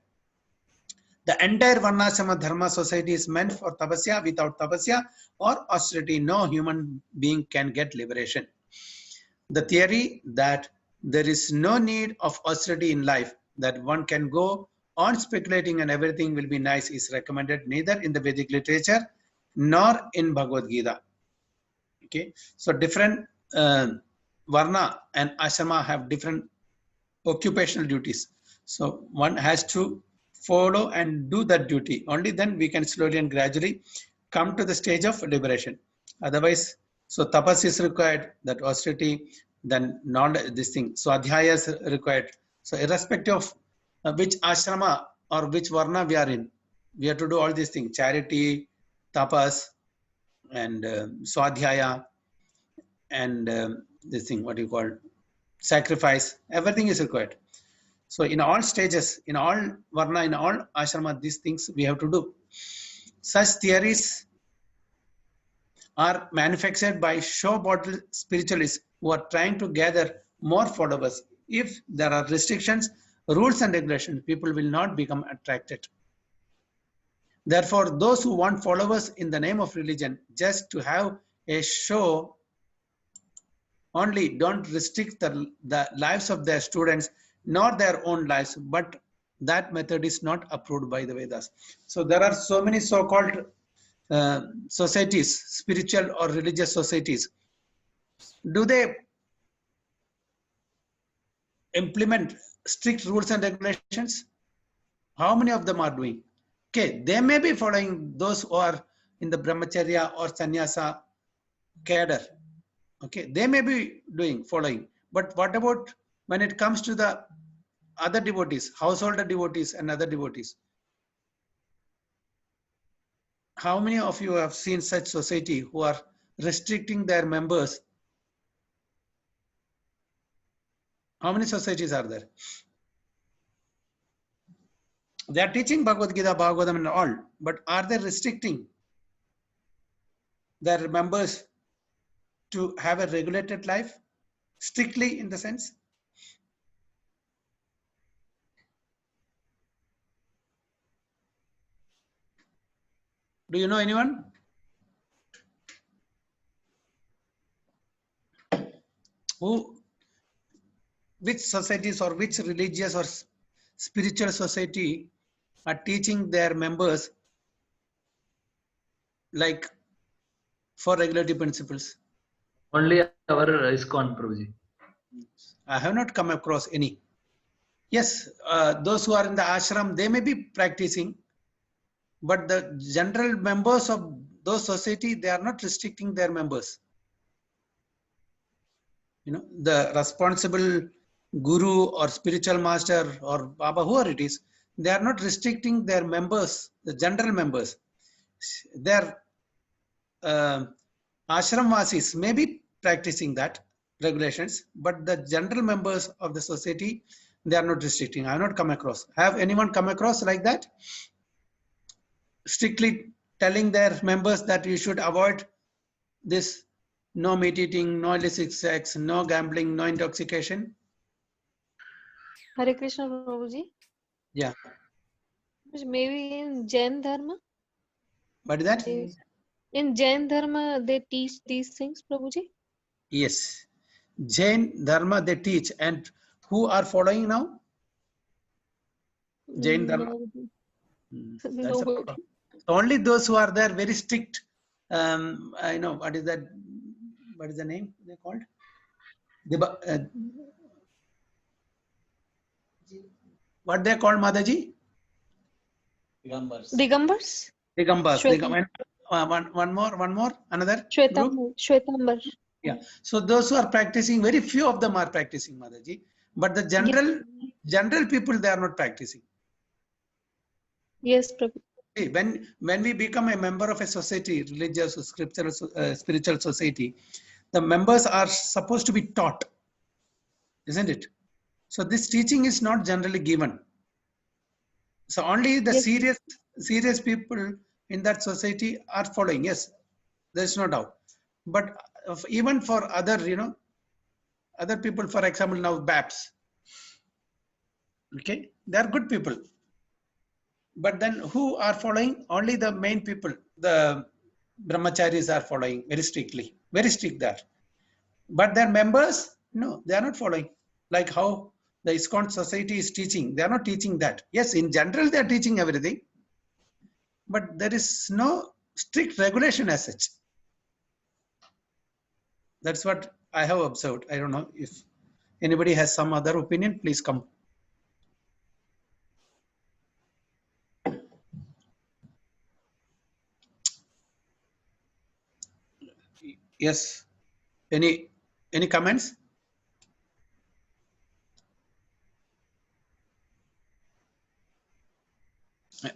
Speaker 1: The entire Varnashrama Dharma society is meant for tapasya. Without tapasya or austerity, no human being can get liberation. The theory that there is no need of austerity in life, that one can go on speculating and everything will be nice, is recommended neither in the Vedic literature nor in Bhagavad Gita. Okay, so different Varna and Ashrama have different occupational duties. So one has to follow and do that duty. Only then we can slowly and gradually come to the stage of liberation. Otherwise, so tapas is required, that austerity, then this thing. So adhyaya is required. So irrespective of which ashrama or which varna we are in, we have to do all these things: charity, tapas, and swadhyaya, and this thing, what you call sacrifice. Everything is required. So in all stages, in all varna, in all ashrama, these things we have to do. Such theories are manufactured by show bottle spiritualists who are trying to gather more followers. If there are restrictions, rules and regulations, people will not become attracted. Therefore, those who want followers in the name of religion just to have a show only, don't restrict the lives of their students nor their own lives, but that method is not approved by the Vedas. So there are so many so-called societies, spiritual or religious societies. Do they implement strict rules and regulations? How many of them are doing? Okay, they may be following those who are in the brahmacharya or sannyasa cadre. Okay, they may be following. But what about when it comes to the other devotees, householder devotees and other devotees? How many of you have seen such society who are restricting their members. How many societies are there? They are teaching Bhagavad Gita, Bhagavatam and all, but are they restricting their members to have a regulated life, strictly in the sense? Do you know anyone? Which societies or which religious or spiritual society are teaching their members like for regulatory principles?
Speaker 4: Only our ISKCON, Prabhuji.
Speaker 1: I have not come across any. Yes, those who are in the ashram, they may be practicing, but the general members of those society, they are not restricting their members. You know, the responsible guru or spiritual master or Baba, whoever it is, they are not restricting their members, the general members. Their ashram vasis may be practicing that regulations, but the general members of the society, they are not restricting. I have not come across. Have anyone come across like that? Strictly telling their members that you should avoid this, no meat eating, no illicit sex, no gambling, no intoxication.
Speaker 9: Hare Krishna, Prabhuji.
Speaker 1: Yeah.
Speaker 9: Maybe in Jain Dharma.
Speaker 1: What is that?
Speaker 9: In Jain Dharma, they teach these things, Prabhuji.
Speaker 1: Yes. Jain Dharma they teach, and who are following now? Jain Dharma. That's a problem. Only those who are there very strict. I know what is that? What is the name they called? What they called, Mataji?
Speaker 9: Digambars.
Speaker 1: Digambars. One more, another group?
Speaker 9: Shwetambar.
Speaker 1: Yeah. So those who are practicing, very few of them are practicing, Mataji. But the general people, they are not practicing.
Speaker 9: Yes, Prabhu.
Speaker 1: When we become a member of a society, religious or spiritual society, the members are supposed to be taught, isn't it? So this teaching is not generally given. So only the serious people in that society are following. Yes, there's no doubt. But even for other, other people, for example, now BAPS, okay, they are good people. But then who are following? Only the main people, the brahmacharis are following very strictly, very strict there. But their members, no, they are not following. Like how the ISKCON society is teaching, they are not teaching that. Yes, in general, they are teaching everything. But there is no strict regulation as such. That's what I have observed. I don't know if anybody has some other opinion, please come. Yes. Any comments?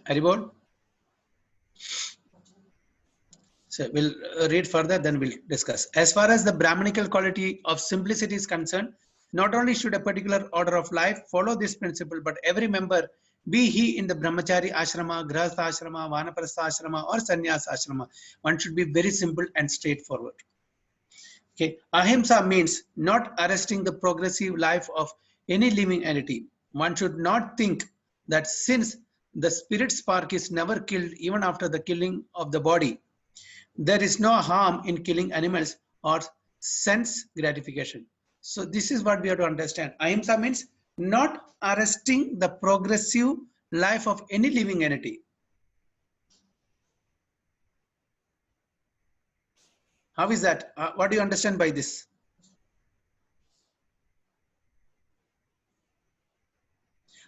Speaker 1: Haribol? So we'll read further, then we'll discuss. As far as the Brahmanical quality of simplicity is concerned, not only should a particular order of life follow this principle, but every member, be he in the Brahmachari ashrama, Grahastha ashrama, Vanaprastha ashrama, or Sannyas ashrama, one should be very simple and straightforward. Okay, ahimsa means not arresting the progressive life of any living entity. One should not think that since the spirit spark is never killed even after the killing of the body, there is no harm in killing animals or sense gratification. So this is what we have to understand. Ahimsa means not arresting the progressive life of any living entity. How is that? What do you understand by this?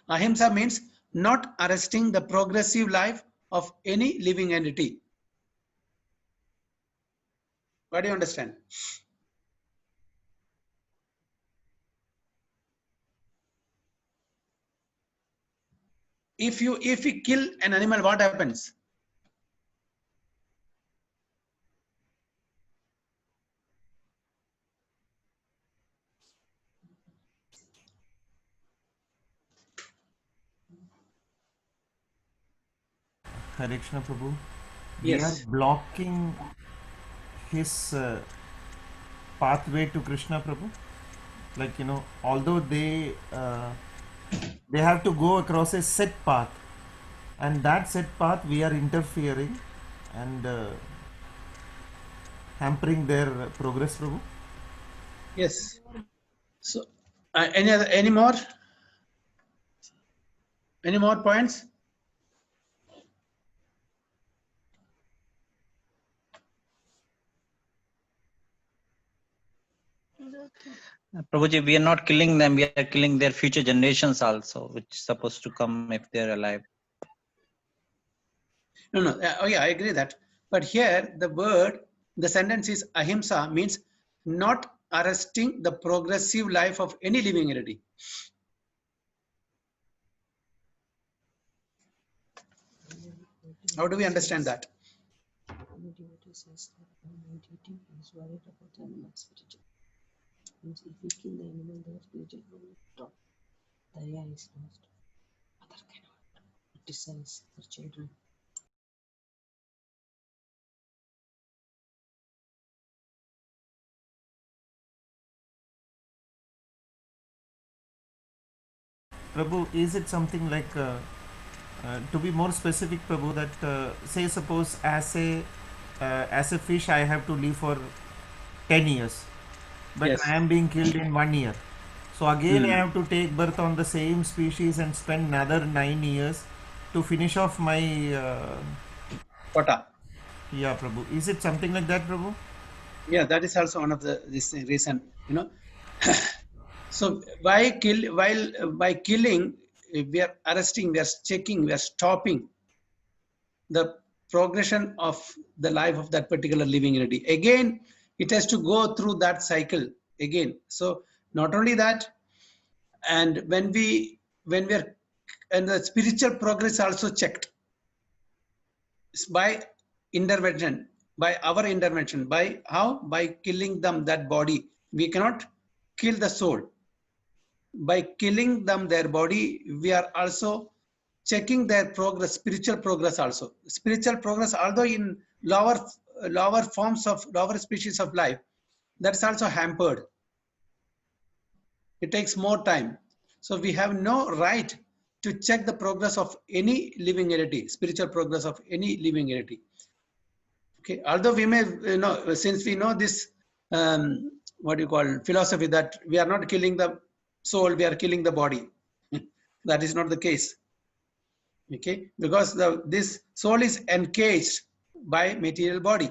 Speaker 1: Ahimsa means not arresting the progressive life of any living entity. What do you understand? If you kill an animal, what happens?
Speaker 5: Hare Krishna Prabhu. We
Speaker 1: Yes.
Speaker 5: are blocking his pathway to Krishna Prabhu. Like, you know, although they have to go across a set path, and that set path we are interfering and hampering their progress, Prabhu.
Speaker 1: Yes. So, any more points?
Speaker 11: Prabhuji, we are not killing them, we are killing their future generations also, which is supposed to come if they're alive.
Speaker 1: No. Oh yeah, I agree that. But here the sentence is ahimsa, means not arresting the progressive life of any living entity. How do we understand that?
Speaker 8: If we kill the animal, their spiritual will drop. Daya is lost. Mother cannot criticize her children.
Speaker 5: Prabhu, is it something like, to be more specific, Prabhu, that say suppose as a fish I have to live for 10 years, but
Speaker 1: Yes.
Speaker 5: I am being killed in 1 year. So again I
Speaker 1: Hmm.
Speaker 5: have to take birth on the same species and spend another 9 years to finish off my,
Speaker 1: Quota.
Speaker 5: yeah, Prabhu. Is it something like that, Prabhu?
Speaker 1: Yeah, that is also one of this reason, you know. So by killing, we are arresting, we are checking, we are stopping the progression of the life of that particular living entity. Again, it has to go through that cycle again. So not only that, and when we are, and the spiritual progress also checked by intervention, by our intervention. By how? By killing them, that body. We cannot kill the soul. By killing them, their body, we are also checking their progress, spiritual progress also. Spiritual progress, although in lower forms of lower species of life, that's also hampered. It takes more time. So we have no right to check the progress of any living entity, spiritual progress of any living entity. Okay, although we may, since we know this, what you call philosophy, that we are not killing the soul, we are killing the body. That is not the case. Okay, because this soul is encaged by material body.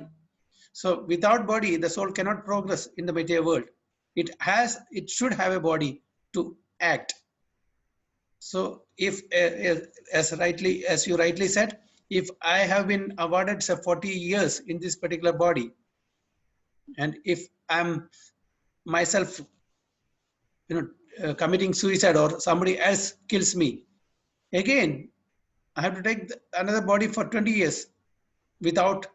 Speaker 1: So without body, the soul cannot progress in the material world. It should have a body to act. So if, as you rightly said, if I have been awarded, say, 40 years in this particular body, and if I'm myself, committing suicide, or somebody else kills me, again, I have to take another body for 20 years without,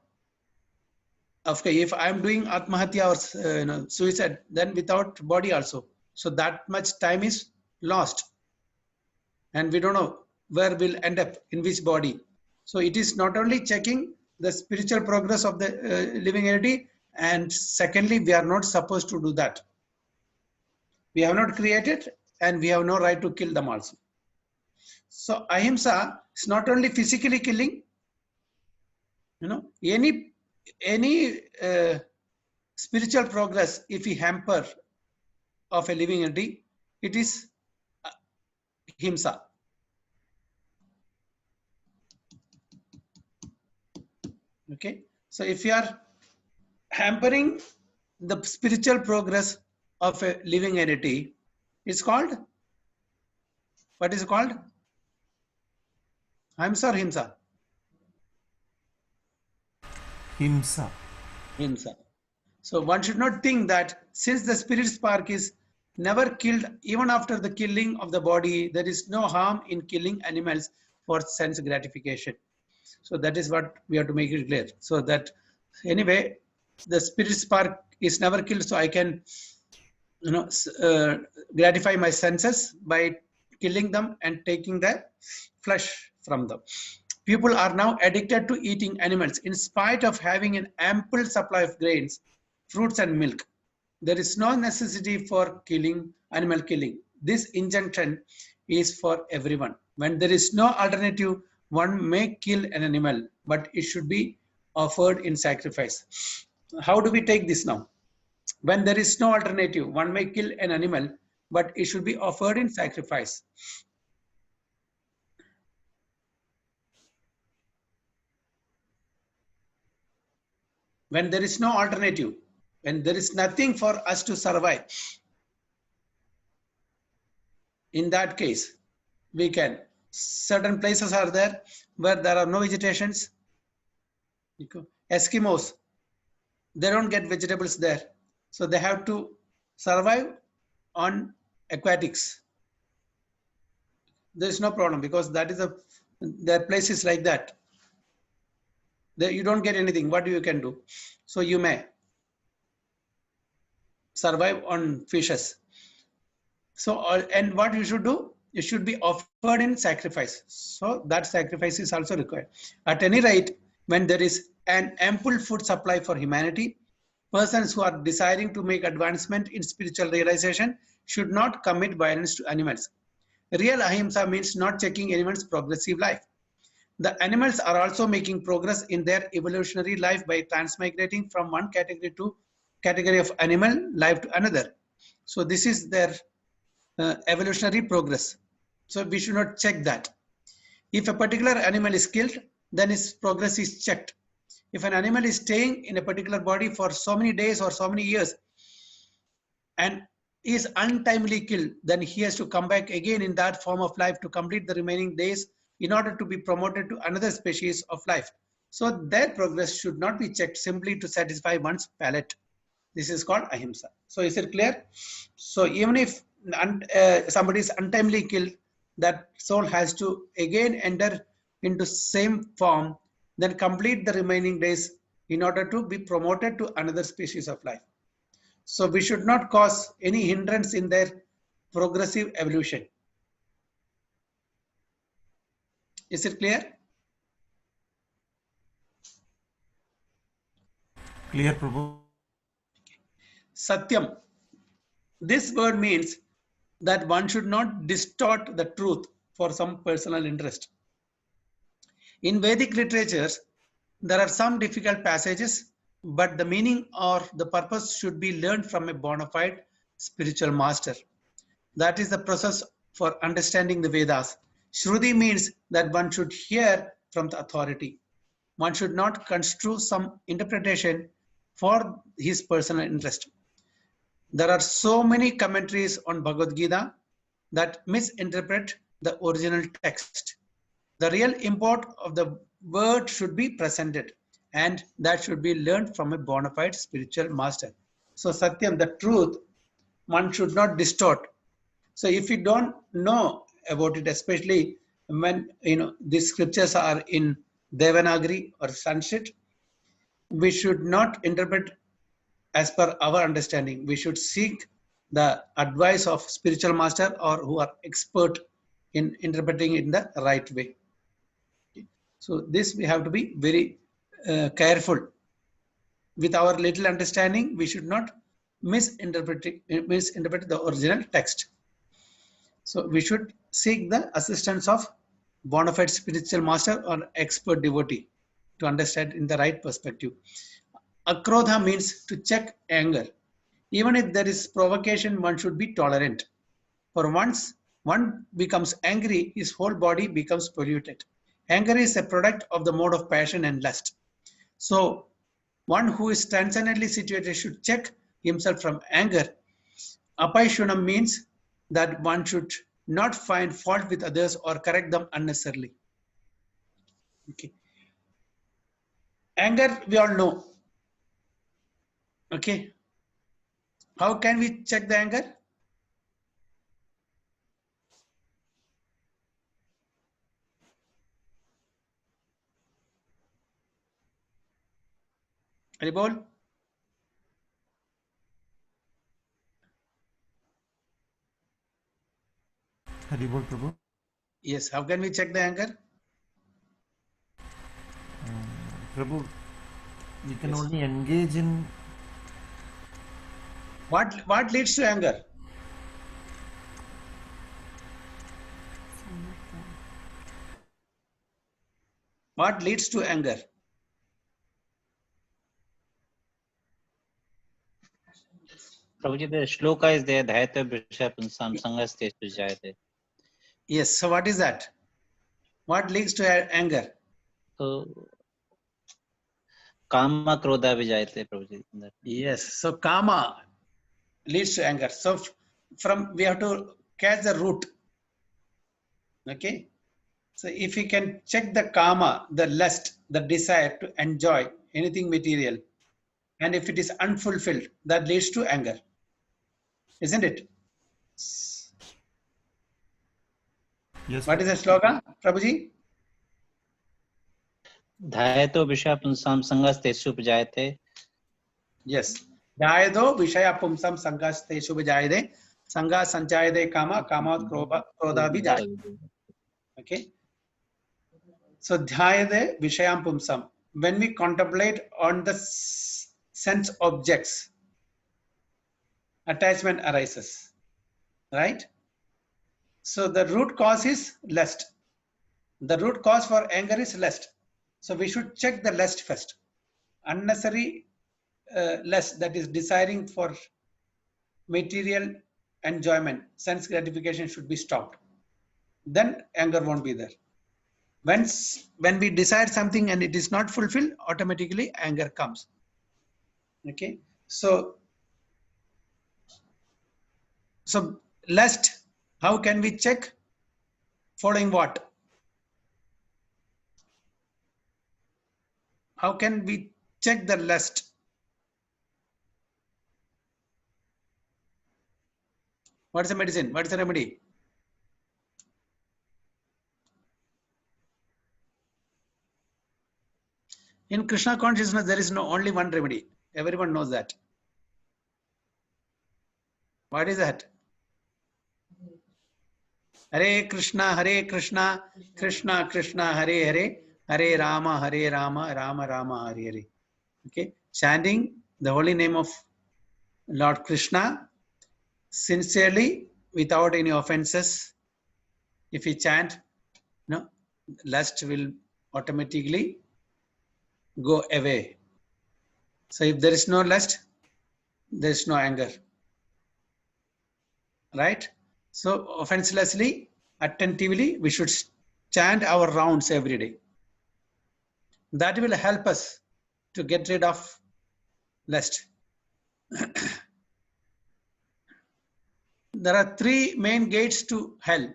Speaker 1: okay, if I'm doing atmahatya or suicide, then without body also. So that much time is lost. And we don't know where we'll end up, in which body. So it is not only checking the spiritual progress of the living entity, and secondly, we are not supposed to do that. We have not created, and we have no right to kill them also. So ahimsa is not only physically killing, any spiritual progress, if we hamper of a living entity, it is himsa. Okay, so if you are hampering the spiritual progress of a living entity, it's called, what is it called? Ahimsa or himsa?
Speaker 5: Himsa.
Speaker 1: Himsa. So one should not think that since the spirit spark is never killed, even after the killing of the body, there is no harm in killing animals for sense gratification. So that is what we have to make it clear. So that anyway, the spirit spark is never killed, so I can, gratify my senses by killing them and taking the flesh from them. People are now addicted to eating animals in spite of having an ample supply of grains, fruits, and milk. There is no necessity for animal killing. This injunction is for everyone. When there is no alternative, one may kill an animal, but it should be offered in sacrifice. How do we take this now? When there is no alternative, one may kill an animal, but it should be offered in sacrifice. When there is no alternative, when there is nothing for us to survive, in that case, we can. Certain places are there where there are no vegetations. Eskimos, they don't get vegetables there. So they have to survive on aquatics. There is no problem because that is their place is like that. You don't get anything. What you can do? So you may survive on fishes. So, and what you should do? It should be offered in sacrifice. So that sacrifice is also required. At any rate, when there is an ample food supply for humanity, persons who are desiring to make advancement in spiritual realization should not commit violence to animals. Real ahimsa means not checking anyone's progressive life. The animals are also making progress in their evolutionary life by transmigrating from one category of animal life to another. So this is their evolutionary progress. So we should not check that. If a particular animal is killed, then its progress is checked. If an animal is staying in a particular body for so many days or so many years and is untimely killed, then he has to come back again in that form of life to complete the remaining days in order to be promoted to another species of life. So their progress should not be checked simply to satisfy one's palate. This is called ahimsa. So is it clear? So even if somebody is untimely killed, that soul has to again enter into same form, then complete the remaining days in order to be promoted to another species of life. So we should not cause any hindrance in their progressive evolution. Is it clear?
Speaker 5: Clear, Prabhu.
Speaker 1: Satyam. This word means that one should not distort the truth for some personal interest. In Vedic literatures, there are some difficult passages, but the meaning or the purpose should be learned from a bona fide spiritual master. That is the process for understanding the Vedas. Shruti means that one should hear from the authority. One should not construe some interpretation for his personal interest. There are so many commentaries on Bhagavad Gita that misinterpret the original text. The real import of the word should be presented, and that should be learned from a bona fide spiritual master. So Satyam, the truth, one should not distort. So if you don't know about it, especially when these scriptures are in Devanagari or Sanskrit, we should not interpret as per our understanding. We should seek the advice of spiritual master or who are expert in interpreting it in the right way. So this we have to be very careful. With our little understanding, we should not misinterpret the original text. So we should seek the assistance of bona fide spiritual master or expert devotee to understand in the right perspective. Akrodha means to check anger. Even if there is provocation, one should be tolerant. For once one becomes angry, his whole body becomes polluted. Anger is a product of the mode of passion and lust. So one who is transcendently situated should check himself from anger. Apaishunam means that one should not find fault with others or correct them unnecessarily. Okay. Anger, we all know. Okay. How can we check the anger? Haribol?
Speaker 5: Haribol, Prabhu.
Speaker 1: Yes, how can we check the anger?
Speaker 5: Prabhu, you can
Speaker 1: Yes.
Speaker 5: only engage in.
Speaker 1: What leads to anger? What leads to anger?
Speaker 11: Prabhuji, the shloka is there. Dhayata Vishyapunsam Sangas Tesu Jayate.
Speaker 1: Yes. So what is that? What leads to anger?
Speaker 11: So Kama Krodha Vijayate, Prabhuji.
Speaker 1: Yes. So kama leads to anger. So we have to catch the root. Okay. So if we can check the kama, the lust, the desire to enjoy anything material, and if it is unfulfilled, that leads to anger. Isn't it?
Speaker 5: Yes.
Speaker 1: What is the slogan, Prabhuji?
Speaker 11: Dhayato Vishyapunsam Sangas Tesu Jayate.
Speaker 1: Yes. Dhayado Vishaya Pumsam Sangas Teshu Vijayade. Sangha Sanchayade Kama, Kama Krodha Vijayade. Okay. So Dhyayade Vishayam Pumsam. When we contemplate on the sense objects, attachment arises. Right? So the root cause is lust. The root cause for anger is lust. So we should check the lust first. Unnecessary lust, that is desiring for material enjoyment, sense gratification, should be stopped. Then anger won't be there. When we desire something and it is not fulfilled, automatically anger comes. Okay. So lust, how can we check? Following what? How can we check the lust? What is the medicine? What is the remedy? In Krishna consciousness, there is only one remedy. Everyone knows that. What is that? Hare Krishna, Krishna Krishna, Hare Hare, Hare Rama, Rama Rama, Hare Hare. Okay, chanting the holy name of Lord Krishna sincerely, without any offenses. If we chant, lust will automatically go away. So if there is no lust, there is no anger. Right? So offenselessly, attentively, we should chant our rounds every day. That will help us to get rid of lust. There are three main gates to hell.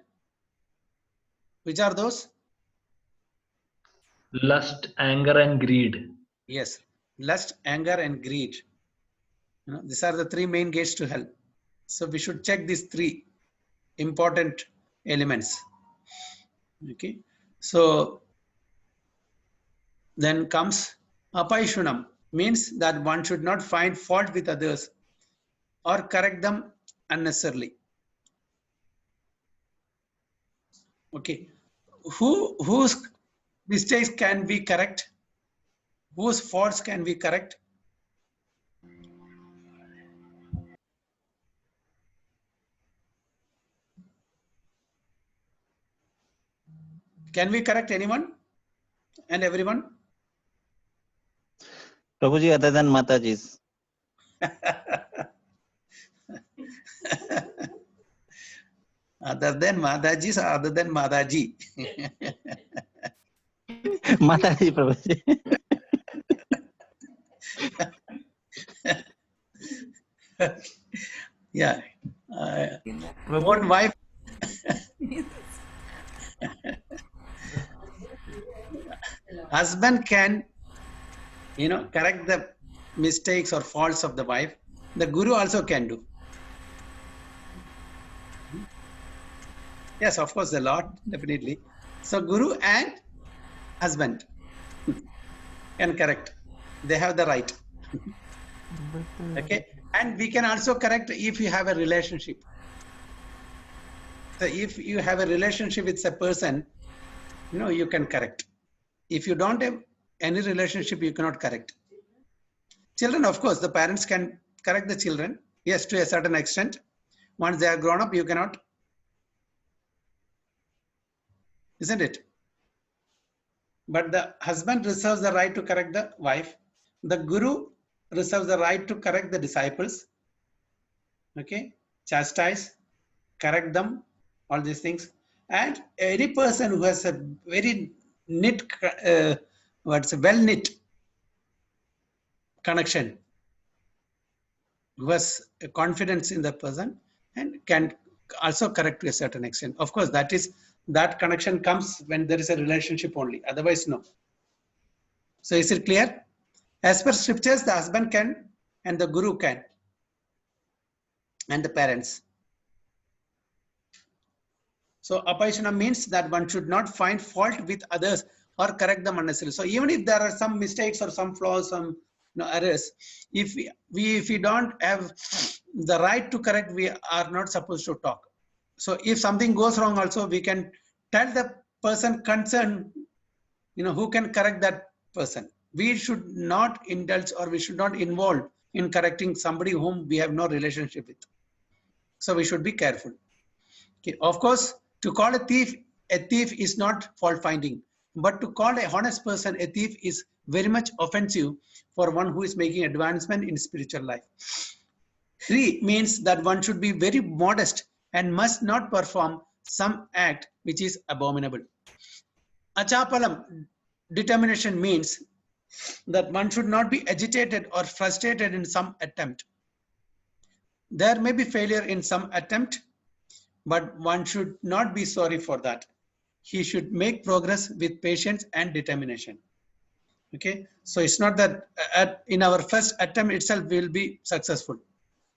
Speaker 1: Which are those?
Speaker 4: Lust, anger, and greed.
Speaker 1: Yes, lust, anger, and greed. These are the three main gates to hell. So we should check these three important elements. Okay. So then comes apaishunam, means that one should not find fault with others or correct them unnecessarily. Okay. Whose mistakes can we correct? Whose faults can we correct? Can we correct anyone and everyone?
Speaker 11: Prabhuji, other than Mataji's.
Speaker 1: Other than Mataji's, other than Mataji.
Speaker 11: Mataji, Prabhuji.
Speaker 1: Yeah. Own wife. Husband can, correct the mistakes or faults of the wife. The guru also can do. Yes, of course, the Lord, definitely. So guru and husband can correct. They have the right. Okay. And we can also correct if you have a relationship. So if you have a relationship with a person, you can correct. If you don't have any relationship you cannot correct. Children, of course, the parents can correct the children, yes, to a certain extent. Once they are grown up, you cannot, isn't it? But the husband reserves the right to correct the wife. The guru reserves the right to correct the disciples. Okay, chastise, correct them, all these things. And any person who has a very knit, what's a well-knit connection, who has a confidence in the person and can also correct to a certain extent. Of course, that connection comes when there is a relationship only, otherwise no. So is it clear? As per scriptures, the husband can and the guru can, and the parents. So apayashana means that one should not find fault with others or correct them unnecessarily. So even if there are some mistakes or some flaws, some errors, if we don't have the right to correct, we are not supposed to talk. So if something goes wrong also, we can tell the person concerned, who can correct that person. We should not indulge or we should not involve in correcting somebody whom we have no relationship with. So we should be careful. Okay. Of course, to call a thief is not fault finding, but to call a honest person a thief is very much offensive for one who is making advancement in spiritual life. Three means that one should be very modest and must not perform some act which is abominable. Achapalam, determination, means that one should not be agitated or frustrated in some attempt. There may be failure in some attempt, but one should not be sorry for that. He should make progress with patience and determination. Okay, so it's not that in our first attempt itself we will be successful.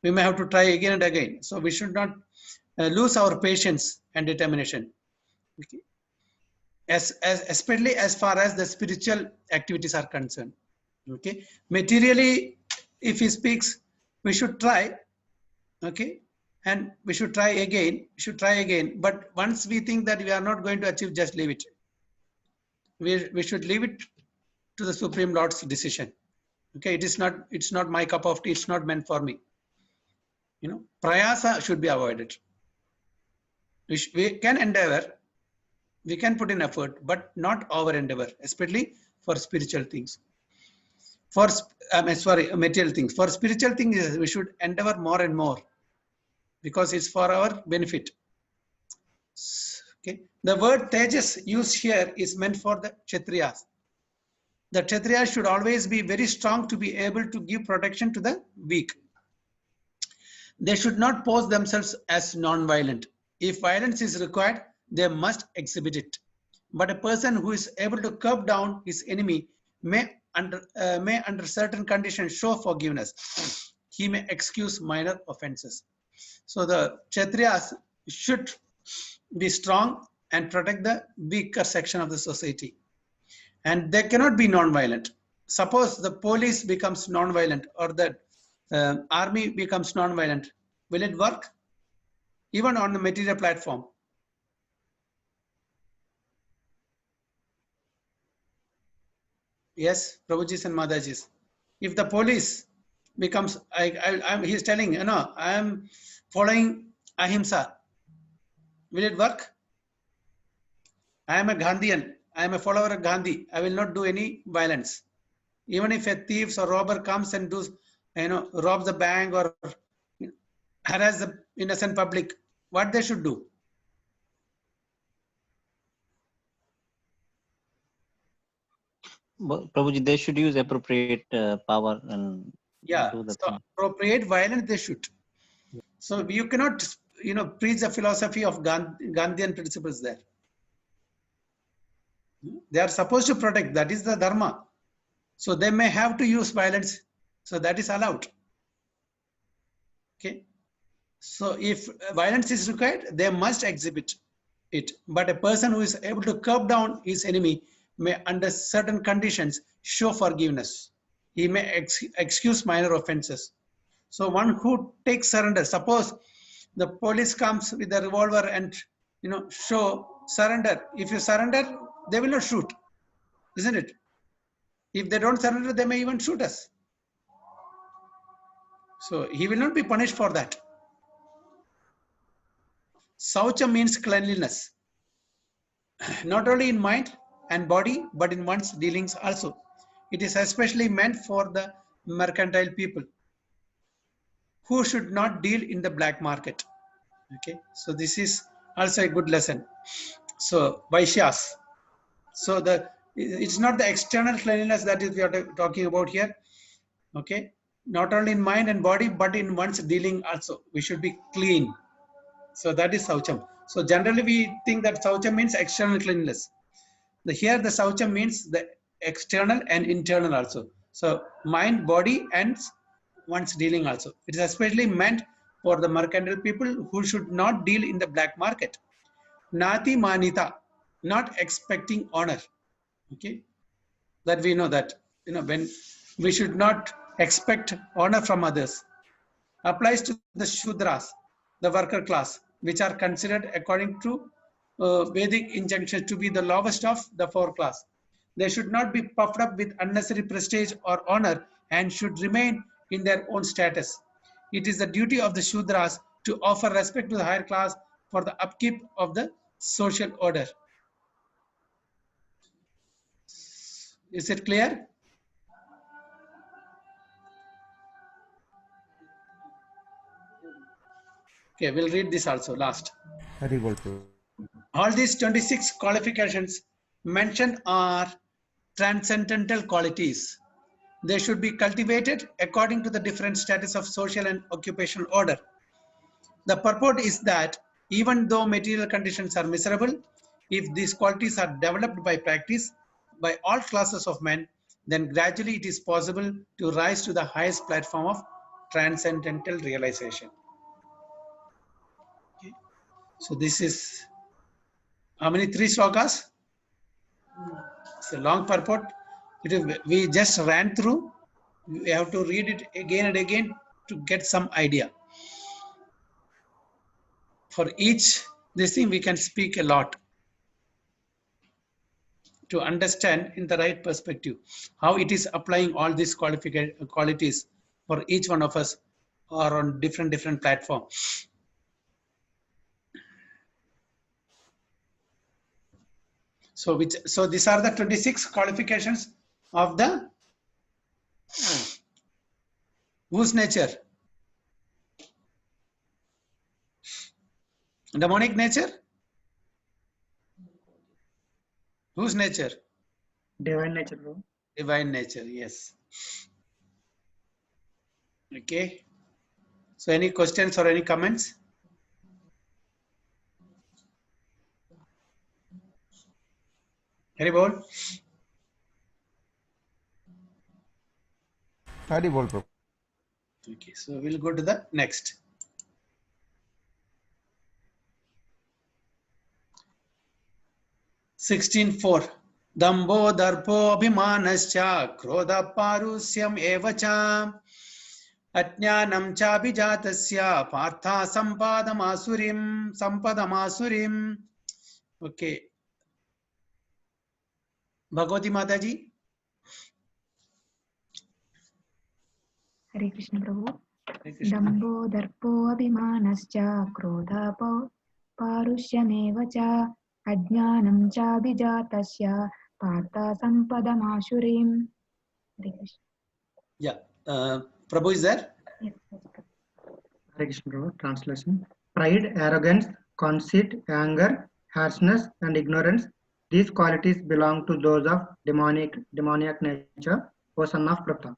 Speaker 1: We may have to try again and again. So we should not lose our patience and determination. Okay. Especially as far as the spiritual activities are concerned. Okay, materially, if he speaks, we should try. Okay, and we should try again. But once we think that we are not going to achieve, just leave it. We should leave it to the Supreme Lord's decision. Okay, it's not my cup of tea. It's not meant for me. Prayasa should be avoided. We can endeavor. We can put in effort, but not over endeavor, especially for spiritual things. Material things. For spiritual things, we should endeavor more and more because it's for our benefit. Okay. The word Tejas used here is meant for the Kshatriyas. The Kshatriyas should always be very strong to be able to give protection to the weak. They should not pose themselves as non-violent. If violence is required, they must exhibit it. But a person who is able to curb down his enemy may under certain conditions show forgiveness. He may excuse minor offenses. So the Kshatriyas should be strong and protect the weaker section of the society. And they cannot be non-violent. Suppose the police becomes non-violent or the army becomes non-violent. Will it work? Even on the material platform. Yes, Prabhujis and Madajis. If the police becomes, he's telling, I am following Ahimsa. Will it work? I am a Gandhian. I am a follower of Gandhi. I will not do any violence. Even if a thief or robber comes and does, rob the bank or harass the innocent public, what they should do?
Speaker 11: Prabhuji, they should use appropriate power and do the thing.
Speaker 1: Appropriate violence they should. So you cannot, preach the philosophy of Gandhian principles there. They are supposed to protect. That is the dharma. So they may have to use violence. So that is allowed. Okay. So if violence is required, they must exhibit it. But a person who is able to curb down his enemy may, under certain conditions, show forgiveness. He may excuse minor offenses. So one who takes surrender, suppose the police comes with a revolver and show surrender. If you surrender, they will not shoot, isn't it? If they don't surrender, they may even shoot us. So he will not be punished for that. Saucha means cleanliness, not only in mind and body, but in one's dealings also. It is especially meant for the mercantile people who should not deal in the black market. Okay, so this is also a good lesson. So Vaishyas. So it's not the external cleanliness that is we are talking about here. Okay, not only in mind and body, but in one's dealing also. We should be clean. So that is Saucham. So generally we think that Saucham means external cleanliness. Here the Saucham means the external and internal also. So mind, body, and one's dealing also. It is especially meant for the mercantile people who should not deal in the black market. Nati manita, not expecting honor. Okay, that we know that, when we should not expect honor from others. Applies to the Shudras, the worker class, which are considered according to Vedic injunctions to be the lowest of the four class. They should not be puffed up with unnecessary prestige or honor and should remain in their own status. It is the duty of the Shudras to offer respect to the higher class for the upkeep of the social order. Is it clear? Okay, we'll read this also last.
Speaker 5: Hari Bol Prabhu.
Speaker 1: All these 26 qualifications mentioned are transcendental qualities. They should be cultivated according to the different status of social and occupational order. The purport is that even though material conditions are miserable, if these qualities are developed by practice by all classes of men, then gradually it is possible to rise to the highest platform of transcendental realization. Okay. So this is how many? 3 slokas? It's a long purport. We just ran through. We have to read it again and again to get some idea. For each this thing we can speak a lot to understand in the right perspective how it is applying all these qualities for each one of us or on different platforms. So these are the 26 qualifications of the whose nature? Demonic nature? Whose nature?
Speaker 12: Divine nature, bro.
Speaker 1: Divine nature, yes. Okay. So any questions or any comments? Hari Bol.
Speaker 5: Hari Bol Prabhu.
Speaker 1: Okay, so we'll go to the next. (16.4) Dambo darpo abhimanascha krodha parusyam evacha ajnanam cha abhijatasya partha sampadamasurim. Okay. Bhagavati Mataji.
Speaker 6: Hare Krishna Prabhu. Dambo darpo abhimanascha krodha parushyameva cha ajnanam cha abhijatasya partha sampadamasurim. Hare Krishna.
Speaker 1: Yeah. Prabhu is there?
Speaker 6: Yes.
Speaker 12: Hare Krishna, bro. Translation. Pride, arrogance, conceit, anger, harshness, and ignorance. These qualities belong to those of demoniac nature, O son of Pratha.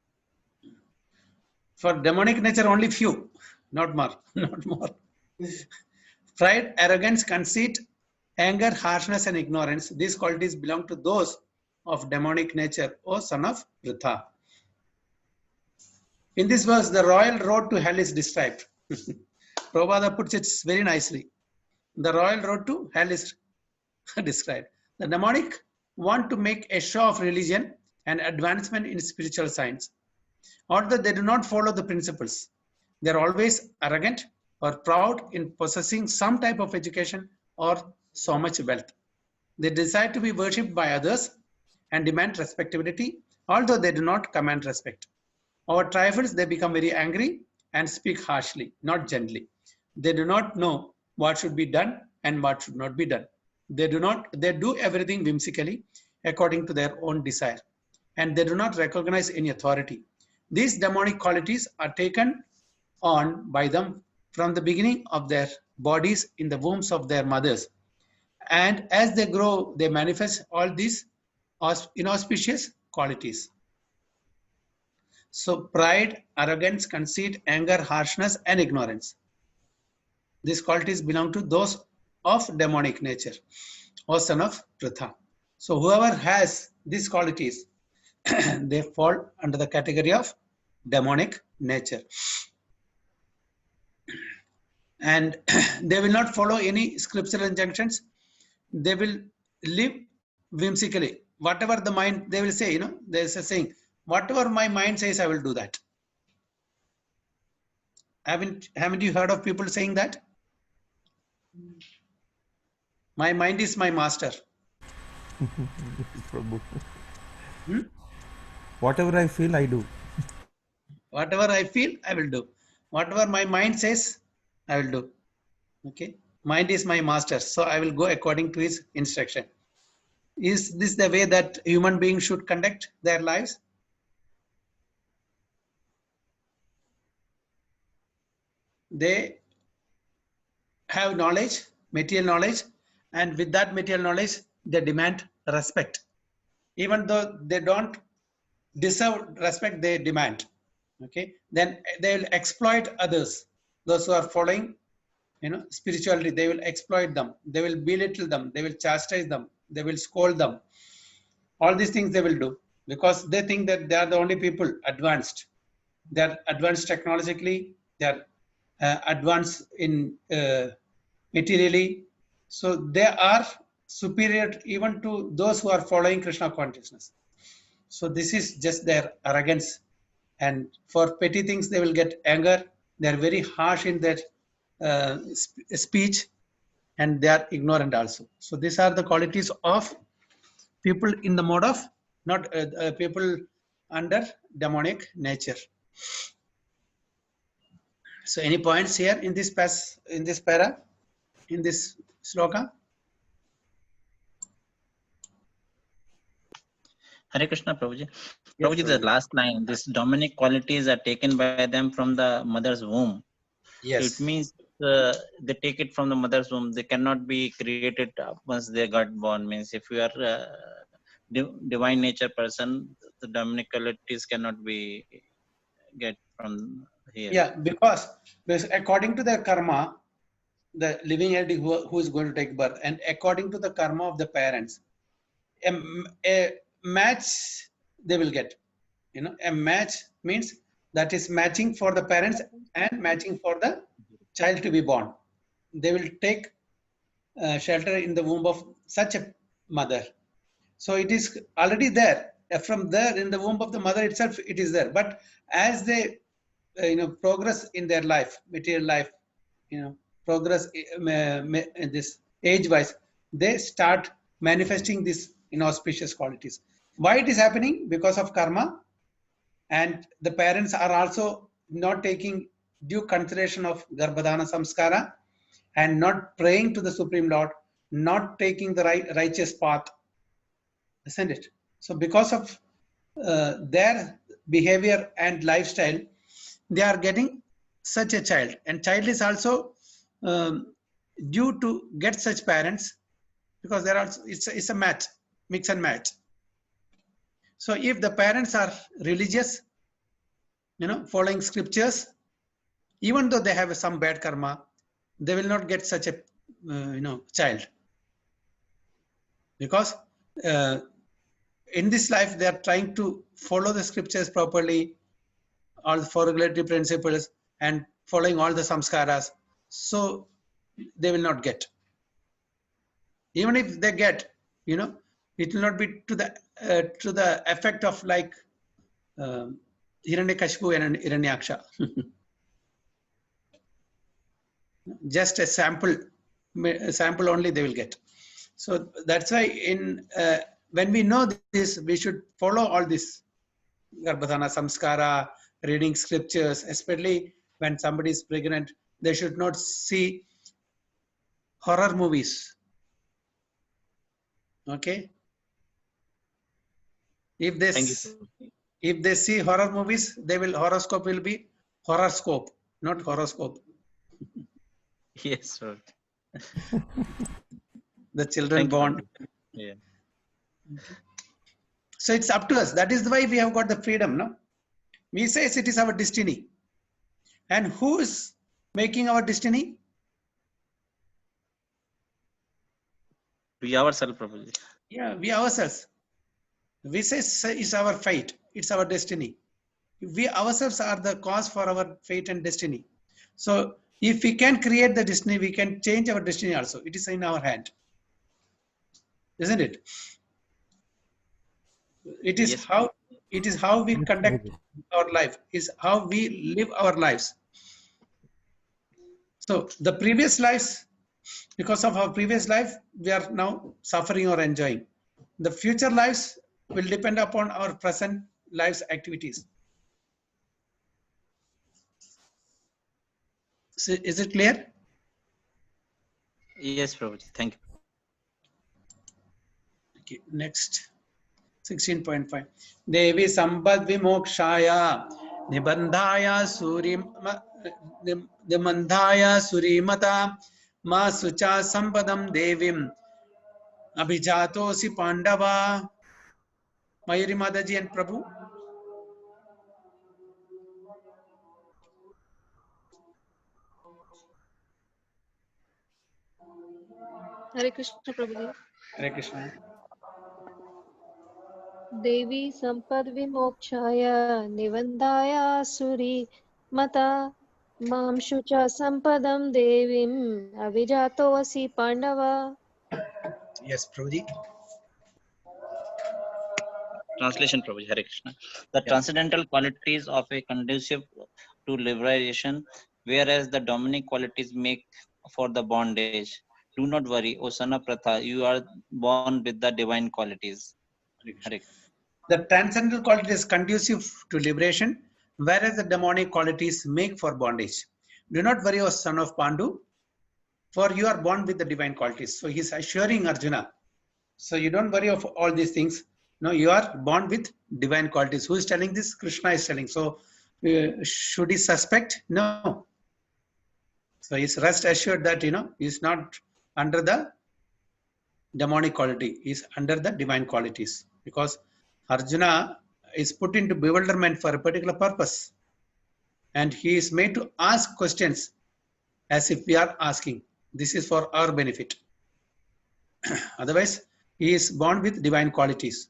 Speaker 1: For demonic nature, only few, not more. Not more. Pride, arrogance, conceit, anger, harshness, and ignorance. These qualities belong to those of demonic nature, O son of Pratha. In this verse, the royal road to hell is described. Prabhupada puts it very nicely. The royal road to hell is described. The demonic want to make a show of religion and advancement in spiritual science. Although they do not follow the principles, they are always arrogant or proud in possessing some type of education or so much wealth. They desire to be worshipped by others and demand respectability although they do not command respect. Our trifles, they become very angry and speak harshly, not gently. They do not know what should be done and what should not be done. They do everything whimsically according to their own desire, and they do not recognize any authority. These demonic qualities are taken on by them from the beginning of their bodies in the wombs of their mothers. And as they grow, they manifest all these inauspicious qualities. So pride, arrogance, conceit, anger, harshness, and ignorance. These qualities belong to those of demonic nature, or son of Pritha. So whoever has these qualities, they fall under the category of demonic nature. And they will not follow any scriptural injunctions. They will live whimsically. Whatever the mind, they will say, there's a saying, whatever my mind says, I will do that. Haven't you heard of people saying that? My mind is my master.
Speaker 5: Prabhu. Whatever I feel, I do.
Speaker 1: Whatever I feel, I will do. Whatever my mind says, I will do. Okay. Mind is my master, so I will go according to his instruction. Is this the way that human beings should conduct their lives? They have knowledge, material knowledge, and with that material knowledge, they demand respect. Even though they don't deserve respect, they demand. Okay, then they will exploit others. Those who are following, spirituality, they will exploit them. They will belittle them. They will chastise them. They will scold them. All these things they will do because they think that they are the only people advanced. They are advanced technologically. They are advanced in materially. So they are superior even to those who are following Krishna consciousness. So this is just their arrogance. And for petty things, they will get anger. They are very harsh in their speech, and they are ignorant also. So these are the qualities of people in the mode of, not people under demonic nature. So any points here in this para, in this sloka?
Speaker 11: Hare Krishna, Prabhuji. Prabhuji, the last line, these demonic qualities are taken by them from the mother's womb.
Speaker 1: Yes.
Speaker 11: So it means they take it from the mother's womb. They cannot be created once they got born. Means if you are a divine nature person, the demonic qualities cannot be get from here.
Speaker 1: Yeah, because according to their karma, the living entity who is going to take birth, and according to the karma of the parents, a match they will get. A match means that is matching for the parents and matching for the child to be born. They will take shelter in the womb of such a mother. So it is already there. From there, in the womb of the mother itself, it is there. But as they progress in their life, material life, progress in this age-wise, they start manifesting these inauspicious qualities. Why it is happening? Because of karma, and the parents are also not taking due consideration of Garbhadhana Samskara and not praying to the Supreme Lord, not taking the righteous path, isn't it? So because of their behavior and lifestyle, they are getting such a child, and child is also due to get such parents because there are it's a match, mix and match. So if the parents are religious, following scriptures, even though they have some bad karma, they will not get such a child, because in this life they are trying to follow the scriptures properly, all the four regulatory principles, and following all the samskaras. So they will not get. Even if they get, it will not be to the effect of like Hiranyakashipu and Hiranyaksha. Just a sample only they will get. So that's why when we know this, we should follow all these Garbhadhana Samskara, reading scriptures, especially when somebody is pregnant, they should not see horror movies. Okay? If they see horror movies, horoscope will be horoscope, not horoscope.
Speaker 11: Yes, sir.
Speaker 1: The children born.
Speaker 11: Yeah.
Speaker 1: So it's up to us. That is why we have got the freedom, no? We say it is our destiny. And who is making our destiny?
Speaker 11: We ourselves, Prabhuji.
Speaker 1: Yeah, we ourselves. We say it's our fate. It's our destiny. We ourselves are the cause for our fate and destiny. So if we can create the destiny, we can change our destiny also. It is in our hand. Isn't it? It is how we conduct our life, is how we live our lives. So the previous lives, because of our previous life, we are now suffering or enjoying. The future lives will depend upon our present lives activities. So is it clear?
Speaker 11: Yes, Prabhuji. Thank you.
Speaker 1: Okay, next. 16.5. Devi Sambad Vimokshaya Nibandhaya Surimata Ma Sucha Sampadam Devim Abhijatosi Pandava. Mayuri Mataji and Prabhu.
Speaker 9: Hare Krishna, Prabhuji.
Speaker 1: Hare Krishna.
Speaker 9: Devi Sampad Vimokshaya Nivandaya Suri Mata Mam Shucha Sampadam Devim Avijatosi Pandava.
Speaker 1: Yes, Prabhuji.
Speaker 11: Translation, Prabhuji. Hare Krishna. The transcendental qualities of a conducive to liberation, whereas the dominic qualities make for the bondage. Do not worry, O son of Pratha, you are born with the divine qualities. Hare.
Speaker 1: The transcendental quality is conducive to liberation, whereas the demonic qualities make for bondage. Do not worry, O son of Pandu, for you are born with the divine qualities. So he's assuring Arjuna. So you don't worry of all these things. No, you are born with divine qualities. Who is telling this? Krishna is telling. So should he suspect? No. So he's rest assured that, he's not under the demonic quality. He's under the divine qualities. Because Arjuna is put into bewilderment for a particular purpose. And he is made to ask questions as if we are asking. This is for our benefit. Otherwise, he is born with divine qualities.